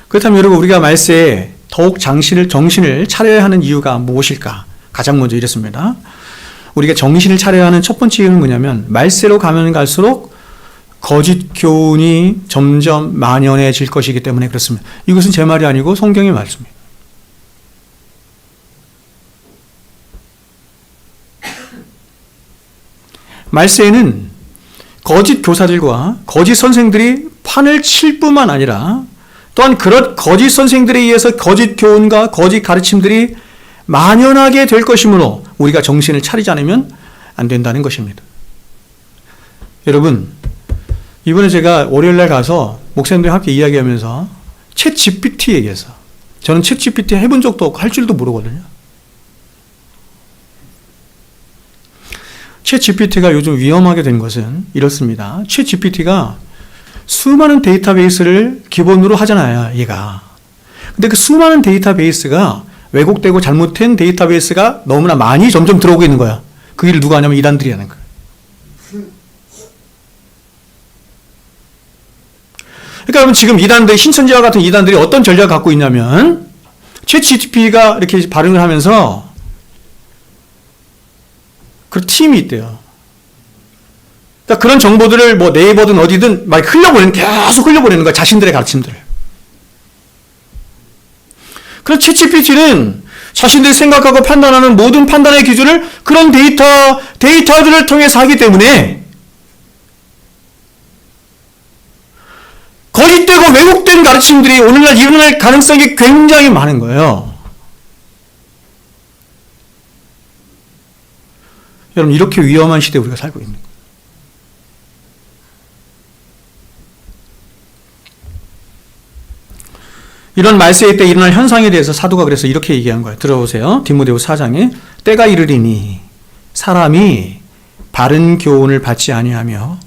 그렇다면 여러분 우리가 말세에 더욱 정신을 차려야 하는 이유가 무엇일까? 가장 먼저 이렇습니다. 우리가 정신을 차려야 하는 첫 번째 이유는 뭐냐면 말세로 가면 갈수록 거짓 교훈이 점점 만연해질 것이기 때문에 그렇습니다. 이것은 제 말이 아니고 성경의 말씀입니다. 말세에는 거짓 교사들과 거짓 선생들이 판을 칠 뿐만 아니라 또한 그런 거짓 선생들에 의해서 거짓 교훈과 거짓 가르침들이 만연하게 될 것이므로 우리가 정신을 차리지 않으면 안 된다는 것입니다. 여러분, 이번에 제가 월요일날 가서 목사님들과 함께 이야기하면서 챗 GPT 얘기해서, 저는 챗 GPT 해본 적도 없고 할 줄도 모르거든요. 챗 GPT가 요즘 위험하게 된 것은 이렇습니다. 챗 GPT가 수많은 데이터베이스를 기본으로 하잖아요, 얘가. 근데 그 수많은 데이터베이스가 왜곡되고 잘못된 데이터베이스가 너무나 많이 점점 들어오고 있는 거야. 그 일을 누가 하냐면 이단들이 하는 거야. 그러니까 여러분 지금 이단들, 신천지와 같은 이단들이 어떤 전략을 갖고 있냐면 챗 GPT가 이렇게 발행을 하면서 그 팀이 있대요. 그러니까 그런 정보들을 뭐 네이버든 어디든 막 계속 흘려보내는 거야. 자신들의 가르침들을. 그래서 챗 GPT는 자신들이 생각하고 판단하는 모든 판단의 기준을 그런 데이터들을 통해서 하기 때문에 거짓되고 왜곡된 가르침들이 오늘날 일어날 가능성이 굉장히 많은 거예요. 여러분 이렇게 위험한 시대에 우리가 살고 있는 거예요. 이런 말세의 때 일어날 현상에 대해서 사도가 그래서 이렇게 얘기한 거예요. 들어보세요. 디모데후서 4장에 때가 이르리니 사람이 바른 교훈을 받지 아니하며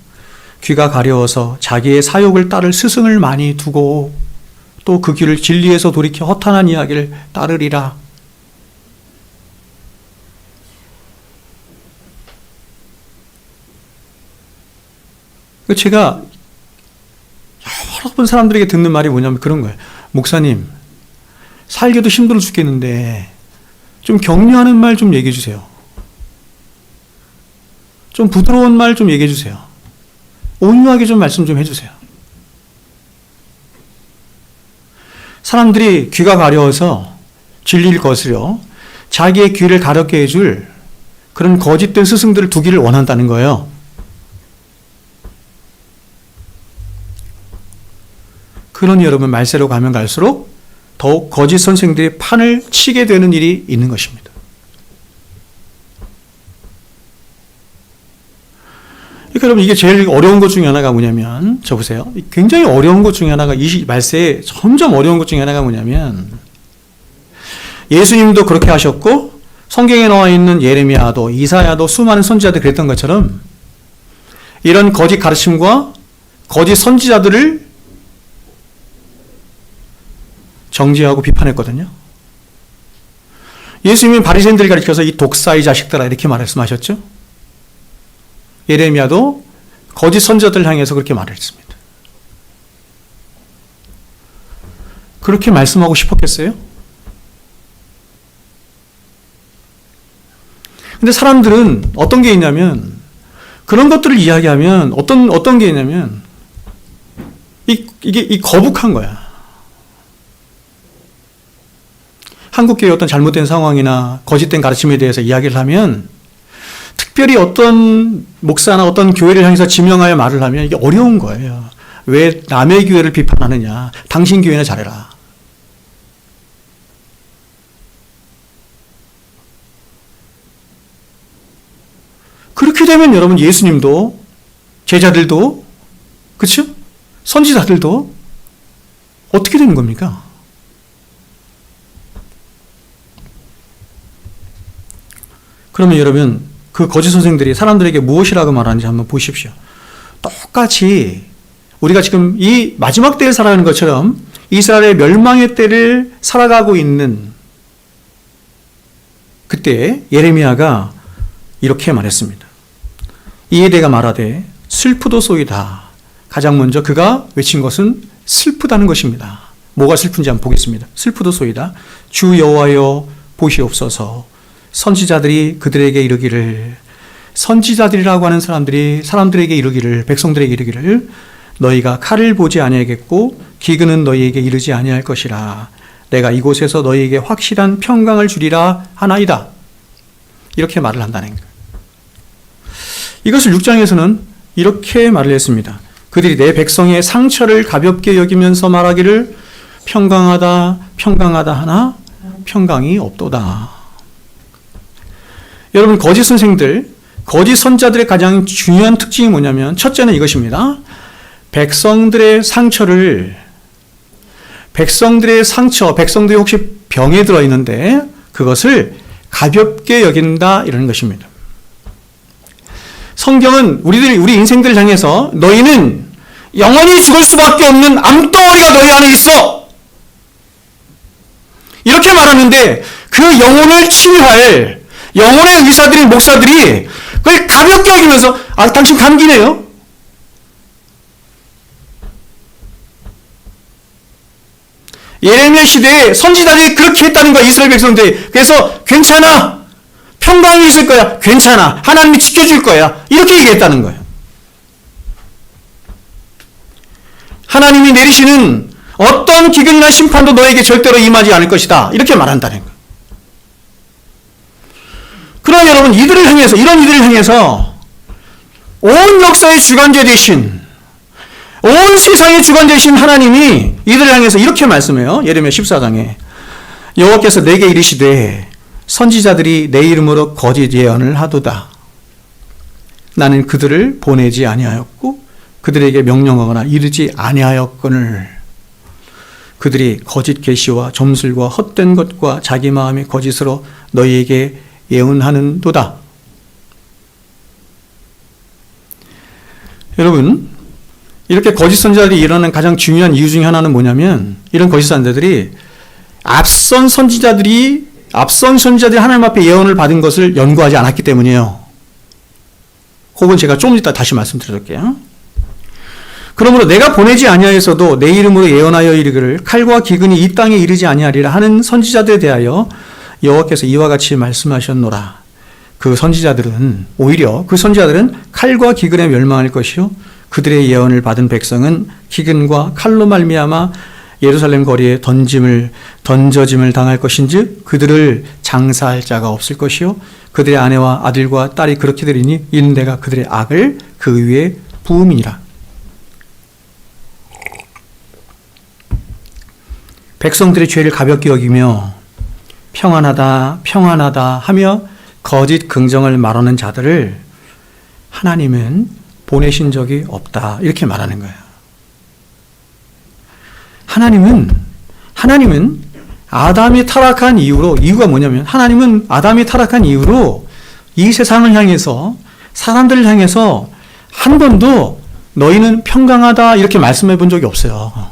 귀가 가려워서 자기의 사욕을 따를 스승을 많이 두고 또 그 귀를 진리에서 돌이켜 허탄한 이야기를 따르리라. 제가 여러 번 사람들에게 듣는 말이 뭐냐면 그런 거예요. 목사님, 살기도 힘들어 죽겠는데 좀 격려하는 말 좀 얘기해 주세요. 좀 부드러운 말 좀 얘기해 주세요. 온유하게 좀 말씀 좀 해주세요. 사람들이 귀가 가려워서 진리를 거스려 자기의 귀를 가렵게 해줄 그런 거짓된 스승들을 두기를 원한다는 거예요. 그러니 여러분, 말세로 가면 갈수록 더욱 거짓 선생들이 판을 치게 되는 일이 있는 것입니다. 그러니까 여러분, 이게 제일 어려운 것 중에 하나가 뭐냐면, 저 보세요. 굉장히 어려운 것 중에 하나가, 이 말세에 점점 어려운 것 중에 하나가 뭐냐면, 예수님도 그렇게 하셨고 성경에 나와 있는 예레미야도 이사야도 수많은 선지자들이 그랬던 것처럼 이런 거짓 가르침과 거짓 선지자들을 정죄하고 비판했거든요. 예수님이 바리새인들을 가리켜서 이 독사의 자식들아 이렇게 말씀하셨죠. 예레미야도 거짓 선지자들을 향해서 그렇게 말했습니다. 그렇게 말씀하고 싶었겠어요? 근데 사람들은 어떤 게 있냐면, 그런 것들을 이야기하면 어떤 게 있냐면, 이게 거북한 거야. 한국교회 어떤 잘못된 상황이나 거짓된 가르침에 대해서 이야기를 하면, 특별히 어떤 목사나 어떤 교회를 향해서 지명하여 말을 하면 이게 어려운 거예요. 왜 남의 교회를 비판하느냐. 당신 교회나 잘해라. 그렇게 되면 여러분, 예수님도 제자들도, 그렇죠? 선지자들도 어떻게 되는 겁니까? 그러면 여러분, 그 거짓 선생들이 사람들에게 무엇이라고 말하는지 한번 보십시오. 똑같이 우리가 지금 이 마지막 때에 살아가는 것처럼 이스라엘의 멸망의 때를 살아가고 있는 그때 예레미야가 이렇게 말했습니다. 이에 내가 말하되 슬프도소이다. 가장 먼저 그가 외친 것은 슬프다는 것입니다. 뭐가 슬픈지 한번 보겠습니다. 슬프도소이다. 주 여호와여 보시옵소서. 선지자들이 그들에게 이르기를, 선지자들이라고 하는 사람들에게 이르기를, 백성들에게 이르기를, 너희가 칼을 보지 아니하겠고 기근은 너희에게 이르지 아니할 것이라. 내가 이곳에서 너희에게 확실한 평강을 주리라 하나이다. 이렇게 말을 한다는 거예요. 이것을 6장에서는 이렇게 말을 했습니다. 그들이 내 백성의 상처를 가볍게 여기면서 말하기를 평강하다 평강하다 하나 평강이 없도다. 여러분, 거짓 선생들, 거짓 선자들의 가장 중요한 특징이 뭐냐면, 첫째는 이것입니다. 백성들의 상처, 백성들이 혹시 병에 들어있는데 그것을 가볍게 여긴다, 이러는 것입니다. 성경은 우리 인생들을 향해서 너희는 영원히 죽을 수밖에 없는 암덩어리가 너희 안에 있어, 이렇게 말하는데, 그 영혼을 치유할 영혼의 의사들이, 목사들이 그걸 가볍게 여기면서, 아, 당신 감기네요. 예레미야 시대에 선지자들이 그렇게 했다는 거야, 이스라엘 백성들이. 그래서 괜찮아, 평강이 있을 거야, 괜찮아, 하나님이 지켜줄 거야, 이렇게 얘기했다는 거예요. 하나님이 내리시는 어떤 기근이나 심판도 너에게 절대로 임하지 않을 것이다, 이렇게 말한다는 거예요. 그러나 여러분, 이런 이들을 향해서 온 역사의 주관자 되신, 온 세상의 주관 되신 하나님이 이들을 향해서 이렇게 말씀해요. 예레미야 14장에 여호와께서 내게 이르시되 선지자들이 내 이름으로 거짓 예언을 하도다. 나는 그들을 보내지 아니하였고 그들에게 명령하거나 이르지 아니하였거늘 그들이 거짓 계시와 점술과 헛된 것과 자기 마음의 거짓으로 너희에게 예언하는도다. 여러분, 이렇게 거짓 선지자들이 일어나는 가장 중요한 이유 중에 하나는 뭐냐면, 이런 거짓 선지자들이 앞선 선지자들이 하나님 앞에 예언을 받은 것을 연구하지 않았기 때문이에요. 혹은 제가 좀 이따 다시 말씀드릴게요. 그러므로 내가 보내지 아니하였어도 내 이름으로 예언하여 이르기를 칼과 기근이 이 땅에 이르지 아니하리라 하는 선지자들에 대하여 여호와께서 이와 같이 말씀하셨노라. 오히려 그 선지자들은 칼과 기근에 멸망할 것이요 그들의 예언을 받은 백성은 기근과 칼로 말미암아 예루살렘 거리에 던져짐을 당할 것인즉 그들을 장사할 자가 없을 것이요 그들의 아내와 아들과 딸이 그렇게 되리니 이는 내가 그들의 악을 그 위에 부음이니라. 백성들의 죄를 가볍게 여기며 평안하다 평안하다 하며 거짓 긍정을 말하는 자들을 하나님은 보내신 적이 없다, 이렇게 말하는 거예요. 하나님은 아담이 타락한 이후로, 이유가 뭐냐면 하나님은 아담이 타락한 이후로 이 세상을 향해서, 사람들을 향해서 한 번도 너희는 평강하다 이렇게 말씀해 본 적이 없어요.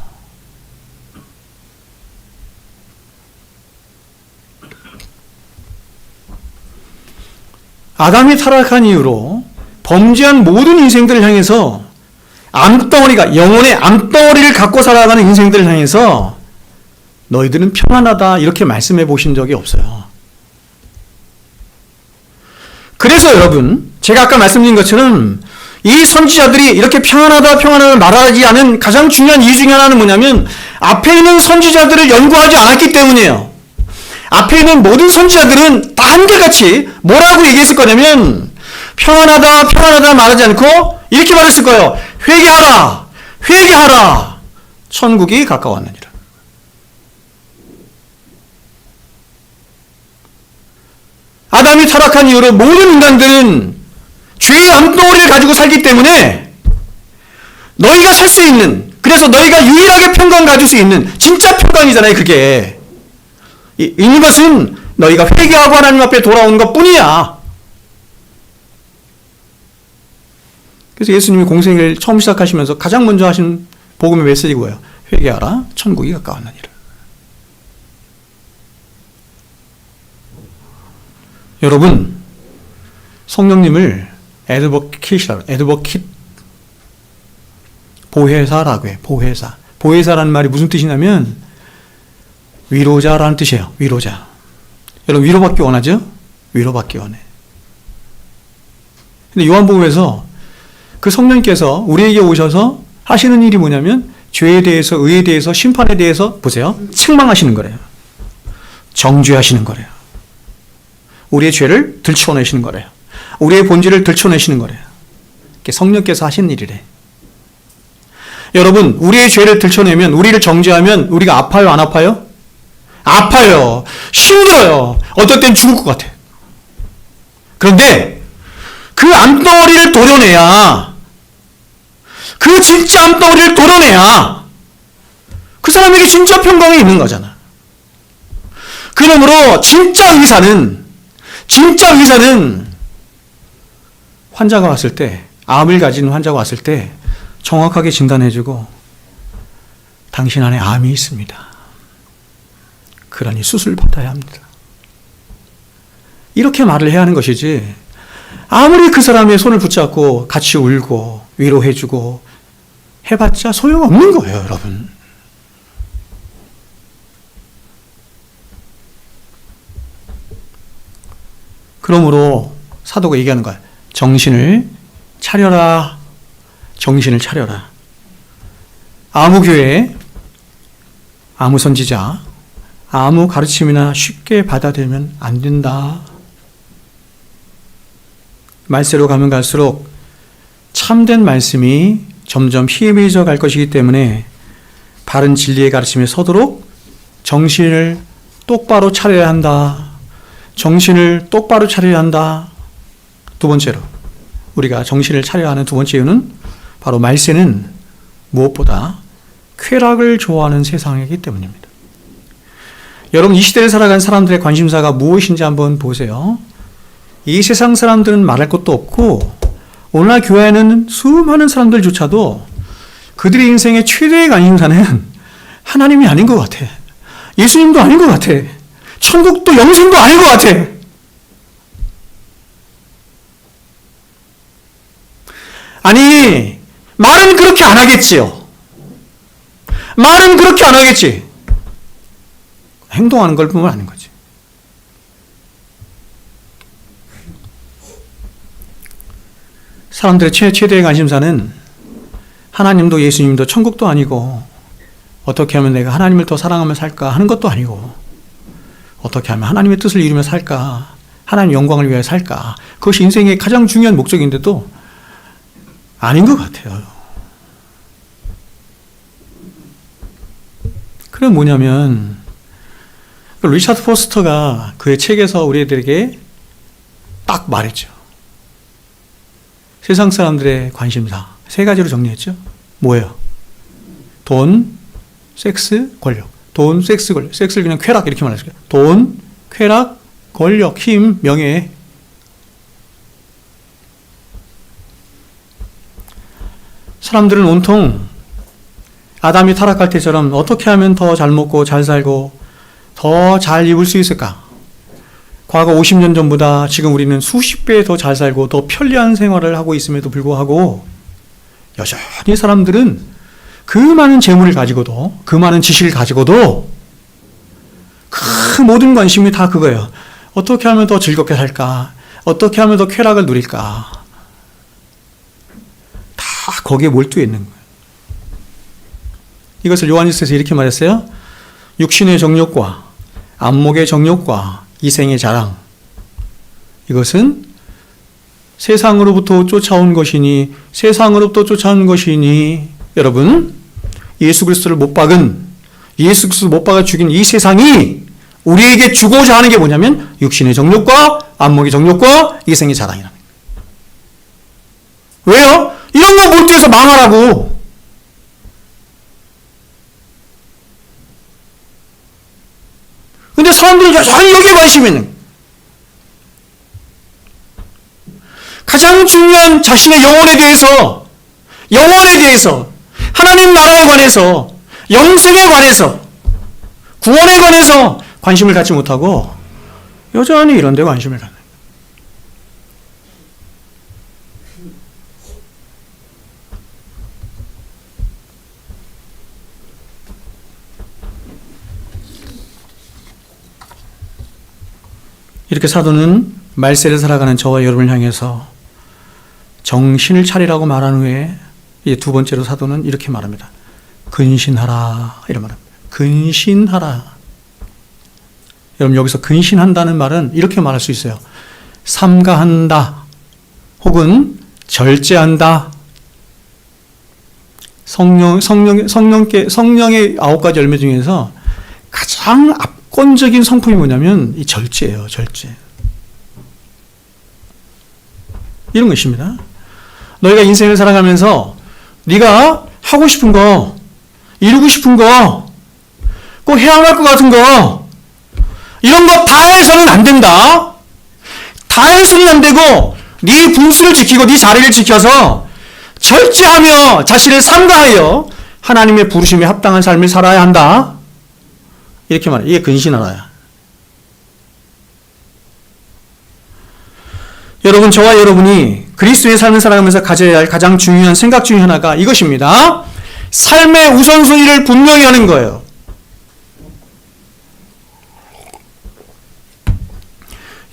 아담이 타락한 이후로 범죄한 모든 인생들을 향해서 암덩어리가, 영혼의 암덩어리를 갖고 살아가는 인생들을 향해서 너희들은 평안하다 이렇게 말씀해 보신 적이 없어요. 그래서 여러분, 제가 아까 말씀드린 것처럼 이 선지자들이 이렇게 평안하다 평안하다 말하지 않은 가장 중요한 이유 중에 하나는 뭐냐면 앞에 있는 선지자들을 연구하지 않았기 때문이에요. 앞에 있는 모든 선지자들은 다 한결같이 뭐라고 얘기했을 거냐면 평안하다 평안하다 말하지 않고 이렇게 말했을 거예요. 회개하라 회개하라 천국이 가까웠느니라. 아담이 타락한 이후로 모든 인간들은 죄의 암덩어리를 가지고 살기 때문에 너희가 살 수 있는, 그래서 너희가 유일하게 평강 가질 수 있는 진짜 평강이잖아요. 그게 있는 것은 너희가 회개하고 하나님 앞에 돌아오는 것뿐이야. 그래서 예수님이 공생을 처음 시작하시면서 가장 먼저 하신 복음의 메시지가 뭐예요? 회개하라 천국이 가까웠느니라. 여러분, 성령님을 애드버킷 보혜사라고 해요. 보혜사라는 말이 무슨 뜻이냐면 위로자라는 뜻이에요. 위로자. 여러분, 위로받기 원하죠? 위로받기 원해. 근데 요한복음에서 그 성령께서 우리에게 오셔서 하시는 일이 뭐냐면 죄에 대해서, 의에 대해서, 심판에 대해서 보세요. 책망하시는 거래요. 정죄하시는 거래요. 우리의 죄를 들춰내시는 거래요. 우리의 본질을 들춰내시는 거래요. 성령께서 하신 일이래. 여러분, 우리의 죄를 들춰내면, 우리를 정죄하면 우리가 아파요, 안 아파요? 아파요. 힘들어요. 어떨 땐 죽을 것 같아. 그런데 그 암덩어리를 도려내야, 그 진짜 암덩어리를 도려내야 그 사람에게 진짜 평강이 있는 거잖아. 그러므로 진짜 의사는 환자가 왔을 때, 암을 가진 환자가 왔을 때 정확하게 진단해주고 당신 안에 암이 있습니다. 그러니 수술 받아야 합니다. 이렇게 말을 해야 하는 것이지, 아무리 그 사람의 손을 붙잡고 같이 울고 위로해주고 해봤자 소용없는 거예요, 여러분. 그러므로 사도가 얘기하는 거야. 정신을 차려라. 정신을 차려라. 아무 교회, 아무 선지자, 아무 가르침이나 쉽게 받아들이면 안 된다. 말세로 가면 갈수록 참된 말씀이 점점 희미해져 갈 것이기 때문에 바른 진리의 가르침에 서도록 정신을 똑바로 차려야 한다. 정신을 똑바로 차려야 한다. 두 번째로, 우리가 정신을 차려야 하는 두 번째 이유는 바로 말세는 무엇보다 쾌락을 좋아하는 세상이기 때문입니다. 여러분, 이 시대를 살아간 사람들의 관심사가 무엇인지 한번 보세요. 이 세상 사람들은 말할 것도 없고, 오늘날 교회에는 수많은 사람들조차도 그들의 인생의 최대의 관심사는 하나님이 아닌 것 같아. 예수님도 아닌 것 같아. 천국도 영생도 아닌 것 같아. 아니, 말은 그렇게 안 하겠지요. 말은 그렇게 안 하겠지. 행동하는 걸 보면 아는 거지. 사람들의 최대의 관심사는 하나님도 예수님도 천국도 아니고 어떻게 하면 내가 하나님을 더 사랑하며 살까 하는 것도 아니고 어떻게 하면 하나님의 뜻을 이루며 살까, 하나님의 영광을 위하여 살까, 그것이 인생의 가장 중요한 목적인데도 아닌 것 같아요. 그건 뭐냐면 리차드 포스터가 그의 책에서 우리들에게 딱 말했죠. 세상 사람들의 관심사 세 가지로 정리했죠. 뭐예요? 돈, 섹스, 권력. 돈, 섹스, 권력. 섹스를 그냥 쾌락 이렇게 말했어요. 돈, 쾌락, 권력, 힘, 명예. 사람들은 온통 아담이 타락할 때처럼 어떻게 하면 더 잘 먹고 잘 살고 더 잘 입을 수 있을까? 과거 50년 전보다 지금 우리는 수십 배 더 잘 살고 더 편리한 생활을 하고 있음에도 불구하고 여전히 사람들은 그 많은 재물을 가지고도, 그 많은 지식을 가지고도 그 모든 관심이 다 그거예요. 어떻게 하면 더 즐겁게 살까? 어떻게 하면 더 쾌락을 누릴까? 다 거기에 몰두해 있는 거예요. 이것을 요한일서에서 이렇게 말했어요. 육신의 정욕과 안목의 정욕과 이생의 자랑, 이것은 세상으로부터 쫓아온 것이니, 세상으로부터 쫓아온 것이니, 여러분, 예수 그리스도를 못 박은, 예수 그리스도를 못 박아 죽인 이 세상이 우리에게 주고자 하는 게 뭐냐면 육신의 정욕과 안목의 정욕과 이생의 자랑이라는 거예요. 왜요? 이런 거 몰두해서 망하라고. 근데 사람들은 여전히 여기에 관심이 있는 거예요. 가장 중요한 자신의 영혼에 대해서, 하나님 나라에 관해서, 영생에 관해서, 구원에 관해서 관심을 갖지 못하고 여전히 이런 데 관심을 갖는 거예요. 이렇게 사도는 말세를 살아가는 저와 여러분을 향해서 정신을 차리라고 말한 후에 이제 두 번째로 사도는 이렇게 말합니다. 근신하라, 이런 말합니다. 근신하라. 여러분, 여기서 근신한다는 말은 이렇게 말할 수 있어요. 삼가한다 혹은 절제한다. 성령의 9가지 열매 중에서 가장 압권적인 성품이 뭐냐면 이 절제예요. 절제. 이런 것입니다. 너희가 인생을 살아가면서 네가 하고 싶은 거, 이루고 싶은 거, 꼭 해야만 할 것 같은 거, 이런 거 다 해서는 안 된다. 다 해서는 안 되고 네 분수를 지키고 네 자리를 지켜서 절제하며 자신을 삼가하여 하나님의 부르심에 합당한 삶을 살아야 한다. 이렇게 말해요. 이게 근신하라야. 여러분, 저와 여러분이 그리스도의 삶을 살아가면서 가져야 할 가장 중요한 생각 중에 하나가 이것입니다. 삶의 우선순위를 분명히 하는 거예요.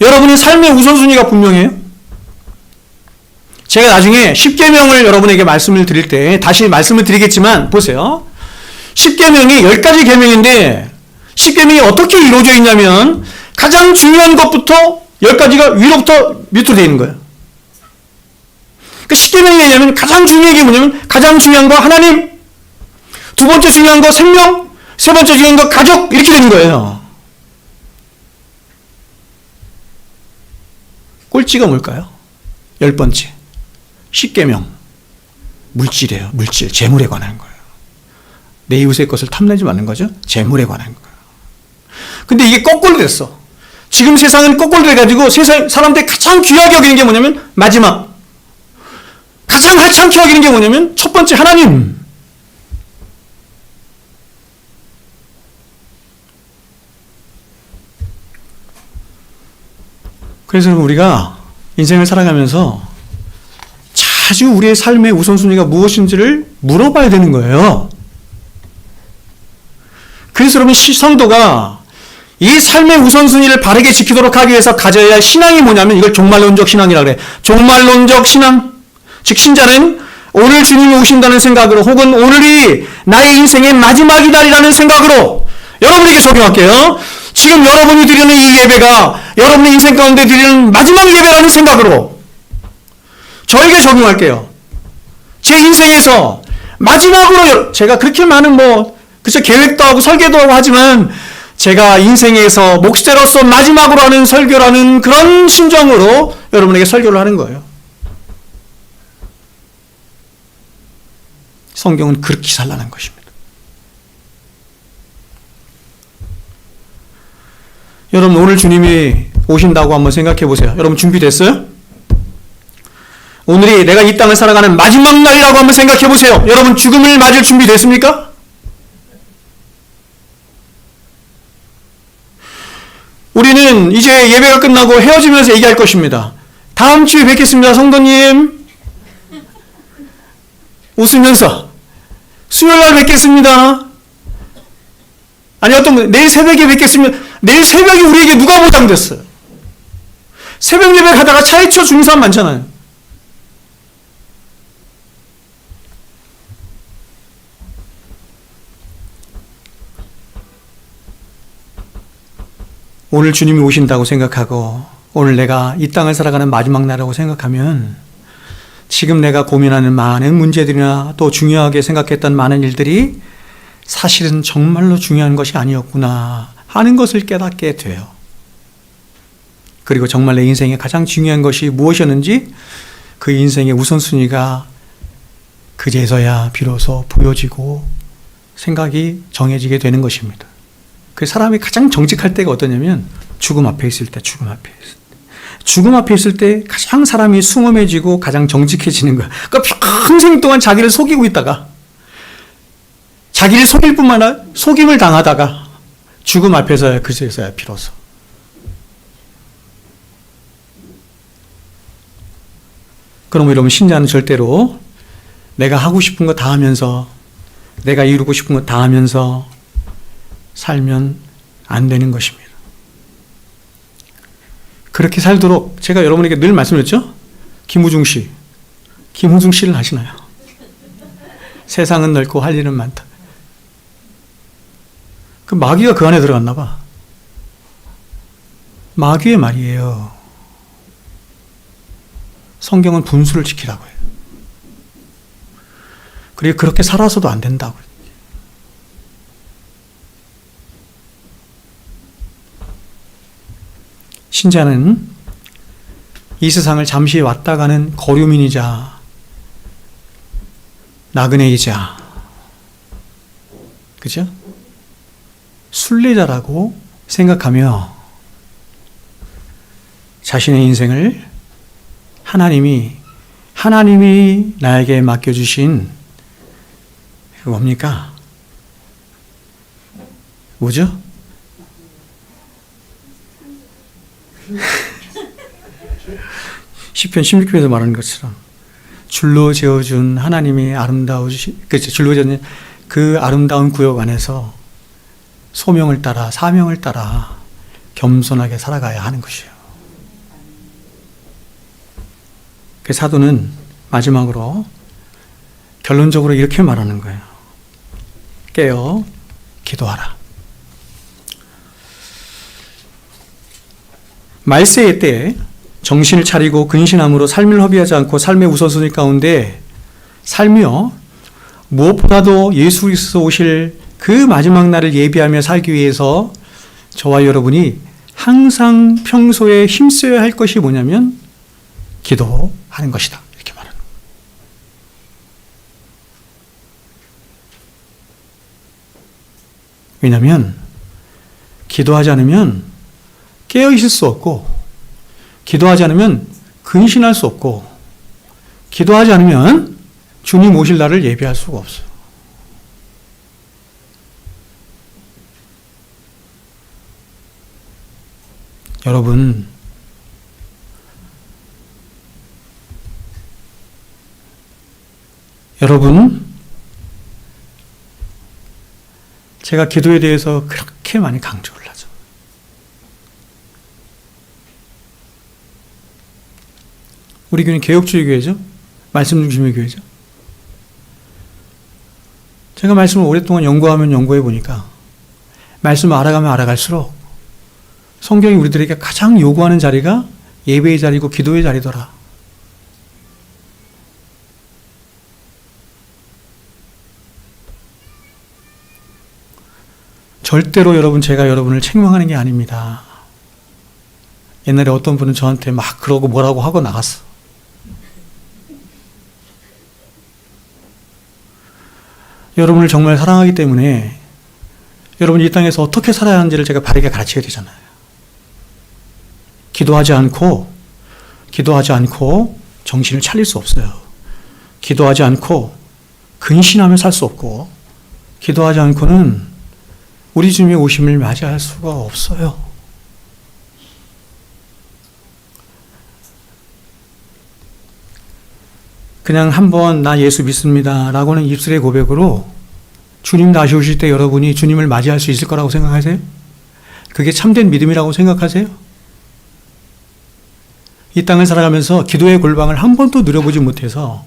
여러분의 삶의 우선순위가 분명해요? 제가 나중에 10계명을 여러분에게 말씀을 드릴 때 다시 말씀을 드리겠지만 보세요. 10계명이 10가지 계명인데 10계명이 어떻게 이루어져 있냐면 가장 중요한 것부터 10가지가 위로부터 밑으로 되어 있는 거예요. 그러니까 10계명이 뭐냐면 가장 중요한 게 뭐냐면 가장 중요한 거 하나님, 두 번째 중요한 거 생명, 세 번째 중요한 거 가족, 이렇게 되는 거예요. 꼴찌가 뭘까요? 10번째 10계명 물질이에요. 물질, 재물에 관한 거예요. 내 이웃의 것을 탐내지 말는 거죠. 재물에 관한 거예요. 근데 이게 거꾸로 됐어. 지금 세상은 거꾸로 돼가지고 세상 사람들이 가장 귀하게 여기는 게 뭐냐면 마지막, 가장 하찮게 여기는 게 뭐냐면 첫 번째 하나님. 그래서 우리가 인생을 살아가면서 자주 우리의 삶의 우선순위가 무엇인지를 물어봐야 되는 거예요. 그래서 여러분, 성도가 이 삶의 우선순위를 바르게 지키도록 하기 위해서 가져야 할 신앙이 뭐냐면 이걸 종말론적 신앙이라고 그래. 종말론적 신앙. 즉 신자는 오늘 주님이 오신다는 생각으로 혹은 오늘이 나의 인생의 마지막 이날이라는 생각으로 여러분에게 적용할게요. 지금 여러분이 드리는 이 예배가 여러분의 인생 가운데 드리는 마지막 예배라는 생각으로 저에게 적용할게요. 제 인생에서 마지막으로 제가 그렇게 많은 그쵸, 계획도 하고 설계도 하고 하지만 제가 인생에서 목회자로서 마지막으로 하는 설교라는 그런 심정으로 여러분에게 설교를 하는 거예요. 성경은 그렇게 살라는 것입니다. 여러분 오늘 주님이 오신다고 한번 생각해 보세요. 여러분 준비됐어요? 오늘이 내가 이 땅을 살아가는 마지막 날이라고 한번 생각해 보세요. 여러분 죽음을 맞을 준비 됐습니까? 우리는 이제 예배가 끝나고 헤어지면서 얘기할 것입니다. 다음 주에 뵙겠습니다, 성도님. 웃으면서 수요일날 뵙겠습니다. 아니 어떤 분 내일 새벽에 뵙겠습니다. 내일 새벽에 우리에게 누가 보장됐어요? 새벽 예배 가다가 차에 치여 죽는 사람 많잖아요. 오늘 주님이 오신다고 생각하고 오늘 내가 이 땅을 살아가는 마지막 날이라고 생각하면 지금 내가 고민하는 많은 문제들이나 또 중요하게 생각했던 많은 일들이 사실은 정말로 중요한 것이 아니었구나 하는 것을 깨닫게 돼요. 그리고 정말 내 인생에 가장 중요한 것이 무엇이었는지 그 인생의 우선순위가 그제서야 비로소 보여지고 생각이 정해지게 되는 것입니다. 그 사람이 가장 정직할 때가 어떠냐면 죽음 앞에 있을 때, 죽음 앞에 있을 때. 죽음 앞에 있을 때 가장 사람이 숭엄해지고 가장 정직해지는 거야. 그러니까 평생 동안 자기를 속이고 있다가 자기를 속일 뿐만 아니라 속임을 당하다가 죽음 앞에서야 그제서야 비로소. 그럼 여러분 신자는 절대로 내가 하고 싶은 거 다 하면서 내가 이루고 싶은 거 다 하면서 살면 안 되는 것입니다. 그렇게 살도록 제가 여러분에게 늘 말씀드렸죠? 김우중 씨를 하시나요? 세상은 넓고 할 일은 많다. 그 마귀가 그 안에 들어갔나 봐. 마귀의 말이에요. 성경은 분수를 지키라고 해요. 그리고 그렇게 살아서도 안 된다고 해요. 신자는 이 세상을 잠시 왔다 가는 거류민이자 나그네이자 그죠? 순례자라고 생각하며 자신의 인생을 하나님이 나에게 맡겨주신 뭡니까? 뭐죠? 시편 16편에서 말하는 것처럼 줄로 재어준 하나님이 줄로 재어준 그 아름다운 구역 안에서 소명을 따라 사명을 따라 겸손하게 살아가야 하는 것이에요. 그 사도는 마지막으로 결론적으로 이렇게 말하는 거예요. 깨어 기도하라. 말세의 때에 정신을 차리고 근신함으로 삶을 허비하지 않고 삶의 우선순위 가운데 살며 무엇보다도 예수 그리스도 오실 그 마지막 날을 예비하며 살기 위해서 저와 여러분이 항상 평소에 힘써야 할 것이 뭐냐면 기도하는 것이다. 이렇게 말하는 거예요. 왜냐하면 기도하지 않으면 깨어 있을 수 없고 기도하지 않으면 근신할 수 없고 기도하지 않으면 주님 오실 날을 예비할 수가 없어요. 여러분 제가 기도에 대해서 그렇게 많이 강조를 하죠. 우리 교회는 개혁주의 교회죠. 말씀 중심의 교회죠. 제가 말씀을 오랫동안 연구하면 연구해 보니까 말씀을 알아가면 알아갈수록 성경이 우리들에게 가장 요구하는 자리가 예배의 자리고 기도의 자리더라. 절대로 여러분, 제가 여러분을 책망하는 게 아닙니다. 옛날에 어떤 분은 저한테 막 그러고 뭐라고 하고 나갔어. 여러분을 정말 사랑하기 때문에 여러분이 이 땅에서 어떻게 살아야 하는지를 제가 바르게 가르쳐야 되잖아요. 기도하지 않고 정신을 차릴 수 없어요. 기도하지 않고 근신하며 살 수 없고, 기도하지 않고는 우리 주님의 오심을 맞이할 수가 없어요. 그냥 한번 나 예수 믿습니다 라고는 입술의 고백으로 주님 다시 오실 때 여러분이 주님을 맞이할 수 있을 거라고 생각하세요? 그게 참된 믿음이라고 생각하세요? 이 땅을 살아가면서 기도의 골방을 한 번도 누려보지 못해서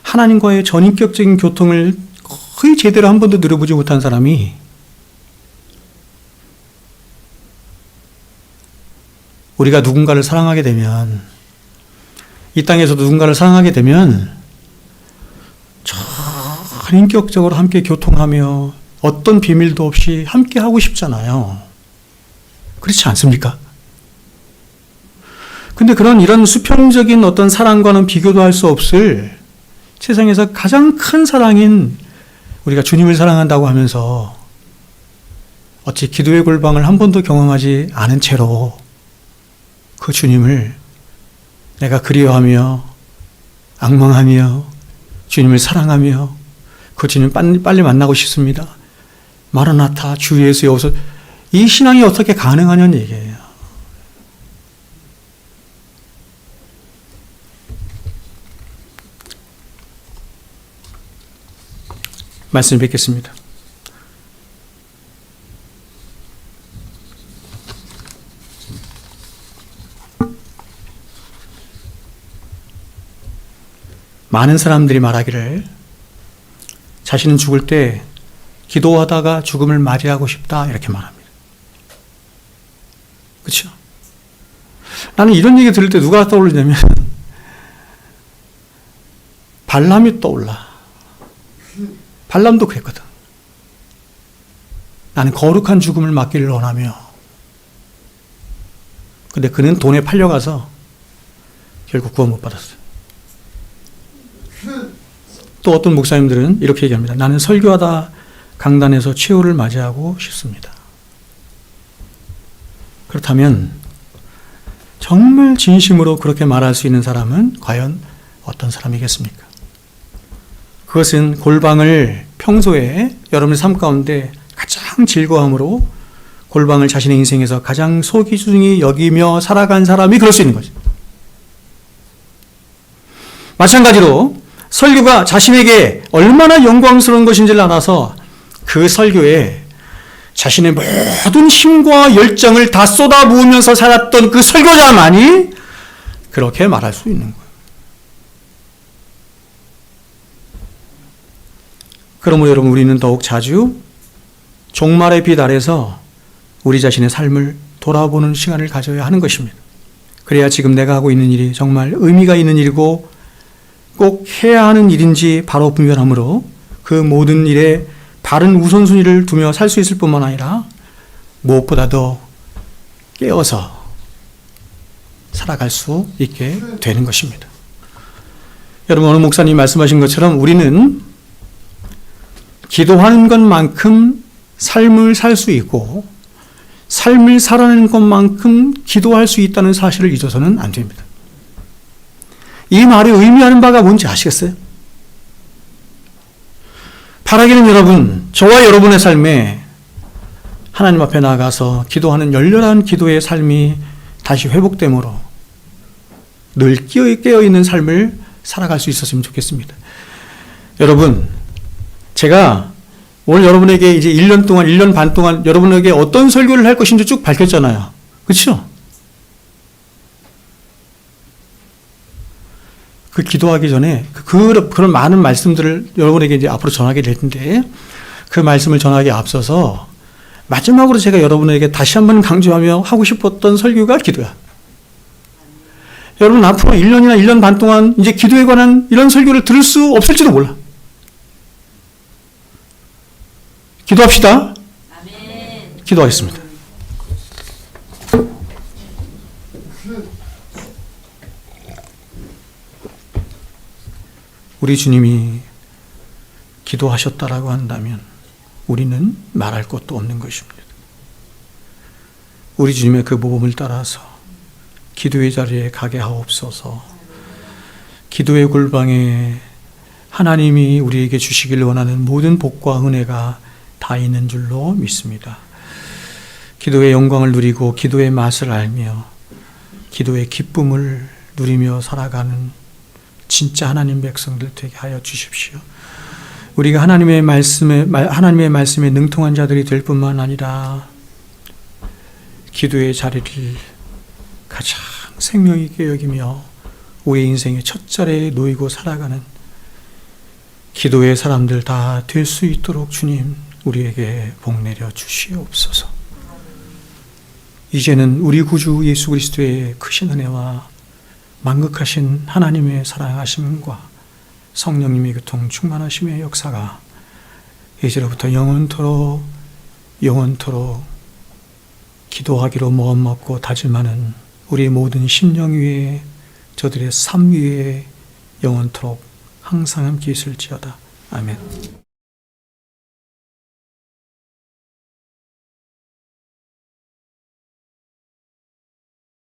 하나님과의 전인격적인 교통을 거의 제대로 한 번도 누려보지 못한 사람이 우리가 누군가를 사랑하게 되면, 이 땅에서도 누군가를 사랑하게 되면 전인격적으로 함께 교통하며 어떤 비밀도 없이 함께 하고 싶잖아요. 그렇지 않습니까? 근데 이런 수평적인 어떤 사랑과는 비교도 할 수 없을 세상에서 가장 큰 사랑인 우리가 주님을 사랑한다고 하면서 어찌 기도의 골방을 한 번도 경험하지 않은 채로 그 주님을 내가 그리워하며 앙망하며 주님을 사랑하며 그 주님 빨리 만나고 싶습니다. 마라나타 주 예수여 오소. 이 신앙이 어떻게 가능하냐는 얘기예요. 말씀 뵙겠습니다. 많은 사람들이 말하기를 자신은 죽을 때 기도하다가 죽음을 맞이하고 싶다 이렇게 말합니다. 그렇죠? 나는 이런 얘기 들을 때 누가 떠오르냐면 발람이 떠올라. 발람도 그랬거든. 나는 거룩한 죽음을 맞기를 원하며. 근데 그는 돈에 팔려가서 결국 구원 못 받았어요. 또 어떤 목사님들은 이렇게 얘기합니다. 나는 설교하다 강단에서 최후를 맞이하고 싶습니다. 그렇다면 정말 진심으로 그렇게 말할 수 있는 사람은 과연 어떤 사람이겠습니까? 그것은 골방을 평소에 여러분의 삶 가운데 가장 즐거움으로 골방을 자신의 인생에서 가장 소기중히 여기며 살아간 사람이 그럴 수 있는 거죠. 마찬가지로 설교가 자신에게 얼마나 영광스러운 것인지를 알아서 그 설교에 자신의 모든 힘과 열정을 다 쏟아부으면서 살았던 그 설교자만이 그렇게 말할 수 있는 거예요. 그러므로 여러분, 우리는 더욱 자주 종말의 빛 아래서 우리 자신의 삶을 돌아보는 시간을 가져야 하는 것입니다. 그래야 지금 내가 하고 있는 일이 정말 의미가 있는 일이고 꼭 해야 하는 일인지 바로 분별함으로 그 모든 일에 바른 우선순위를 두며 살 수 있을 뿐만 아니라 무엇보다도 깨어서 살아갈 수 있게 되는 것입니다. 여러분, 오늘 목사님이 말씀하신 것처럼 우리는 기도하는 것만큼 삶을 살 수 있고 삶을 살아내는 것만큼 기도할 수 있다는 사실을 잊어서는 안 됩니다. 이 말이 의미하는 바가 뭔지 아시겠어요? 바라기는 여러분, 저와 여러분의 삶에 하나님 앞에 나아가서 기도하는 열렬한 기도의 삶이 다시 회복되므로 늘 깨어있는 삶을 살아갈 수 있었으면 좋겠습니다. 여러분, 제가 오늘 여러분에게 이제 1년 동안, 1년 반 동안 여러분에게 어떤 설교를 할 것인지 쭉 밝혔잖아요. 그렇죠? 그 기도하기 전에 그런 많은 말씀들을 여러분에게 이제 앞으로 전하게 될 텐데 그 말씀을 전하기에 앞서서 마지막으로 제가 여러분에게 다시 한번 강조하며 하고 싶었던 설교가 기도야. 여러분 앞으로 1년이나 1년 반 동안 이제 기도에 관한 이런 설교를 들을 수 없을지도 몰라. 기도합시다. 아멘. 기도하겠습니다. 우리 주님이 기도하셨다라고 한다면 우리는 말할 것도 없는 것입니다. 우리 주님의 그 모범을 따라서 기도의 자리에 가게 하옵소서. 기도의 골방에 하나님이 우리에게 주시길 원하는 모든 복과 은혜가 다 있는 줄로 믿습니다. 기도의 영광을 누리고 기도의 맛을 알며 기도의 기쁨을 누리며 살아가는 진짜 하나님 백성들 되게 하여 주십시오. 우리가 하나님의 말씀에 능통한 자들이 될 뿐만 아니라 기도의 자리를 가장 생명 있게 여기며 우리의 인생의 첫 자리에 놓이고 살아가는 기도의 사람들 다 될 수 있도록 주님 우리에게 복 내려 주시옵소서. 이제는 우리 구주 예수 그리스도의 크신 은혜와 만극하신 하나님의 사랑하심과 성령님의 교통 충만하심의 역사가 이제로부터 영원토록 기도하기로 마음먹고 다짐하는 우리 모든 심령 위에 저들의 삶 위에 영원토록 항상 함께 있을지어다. 아멘.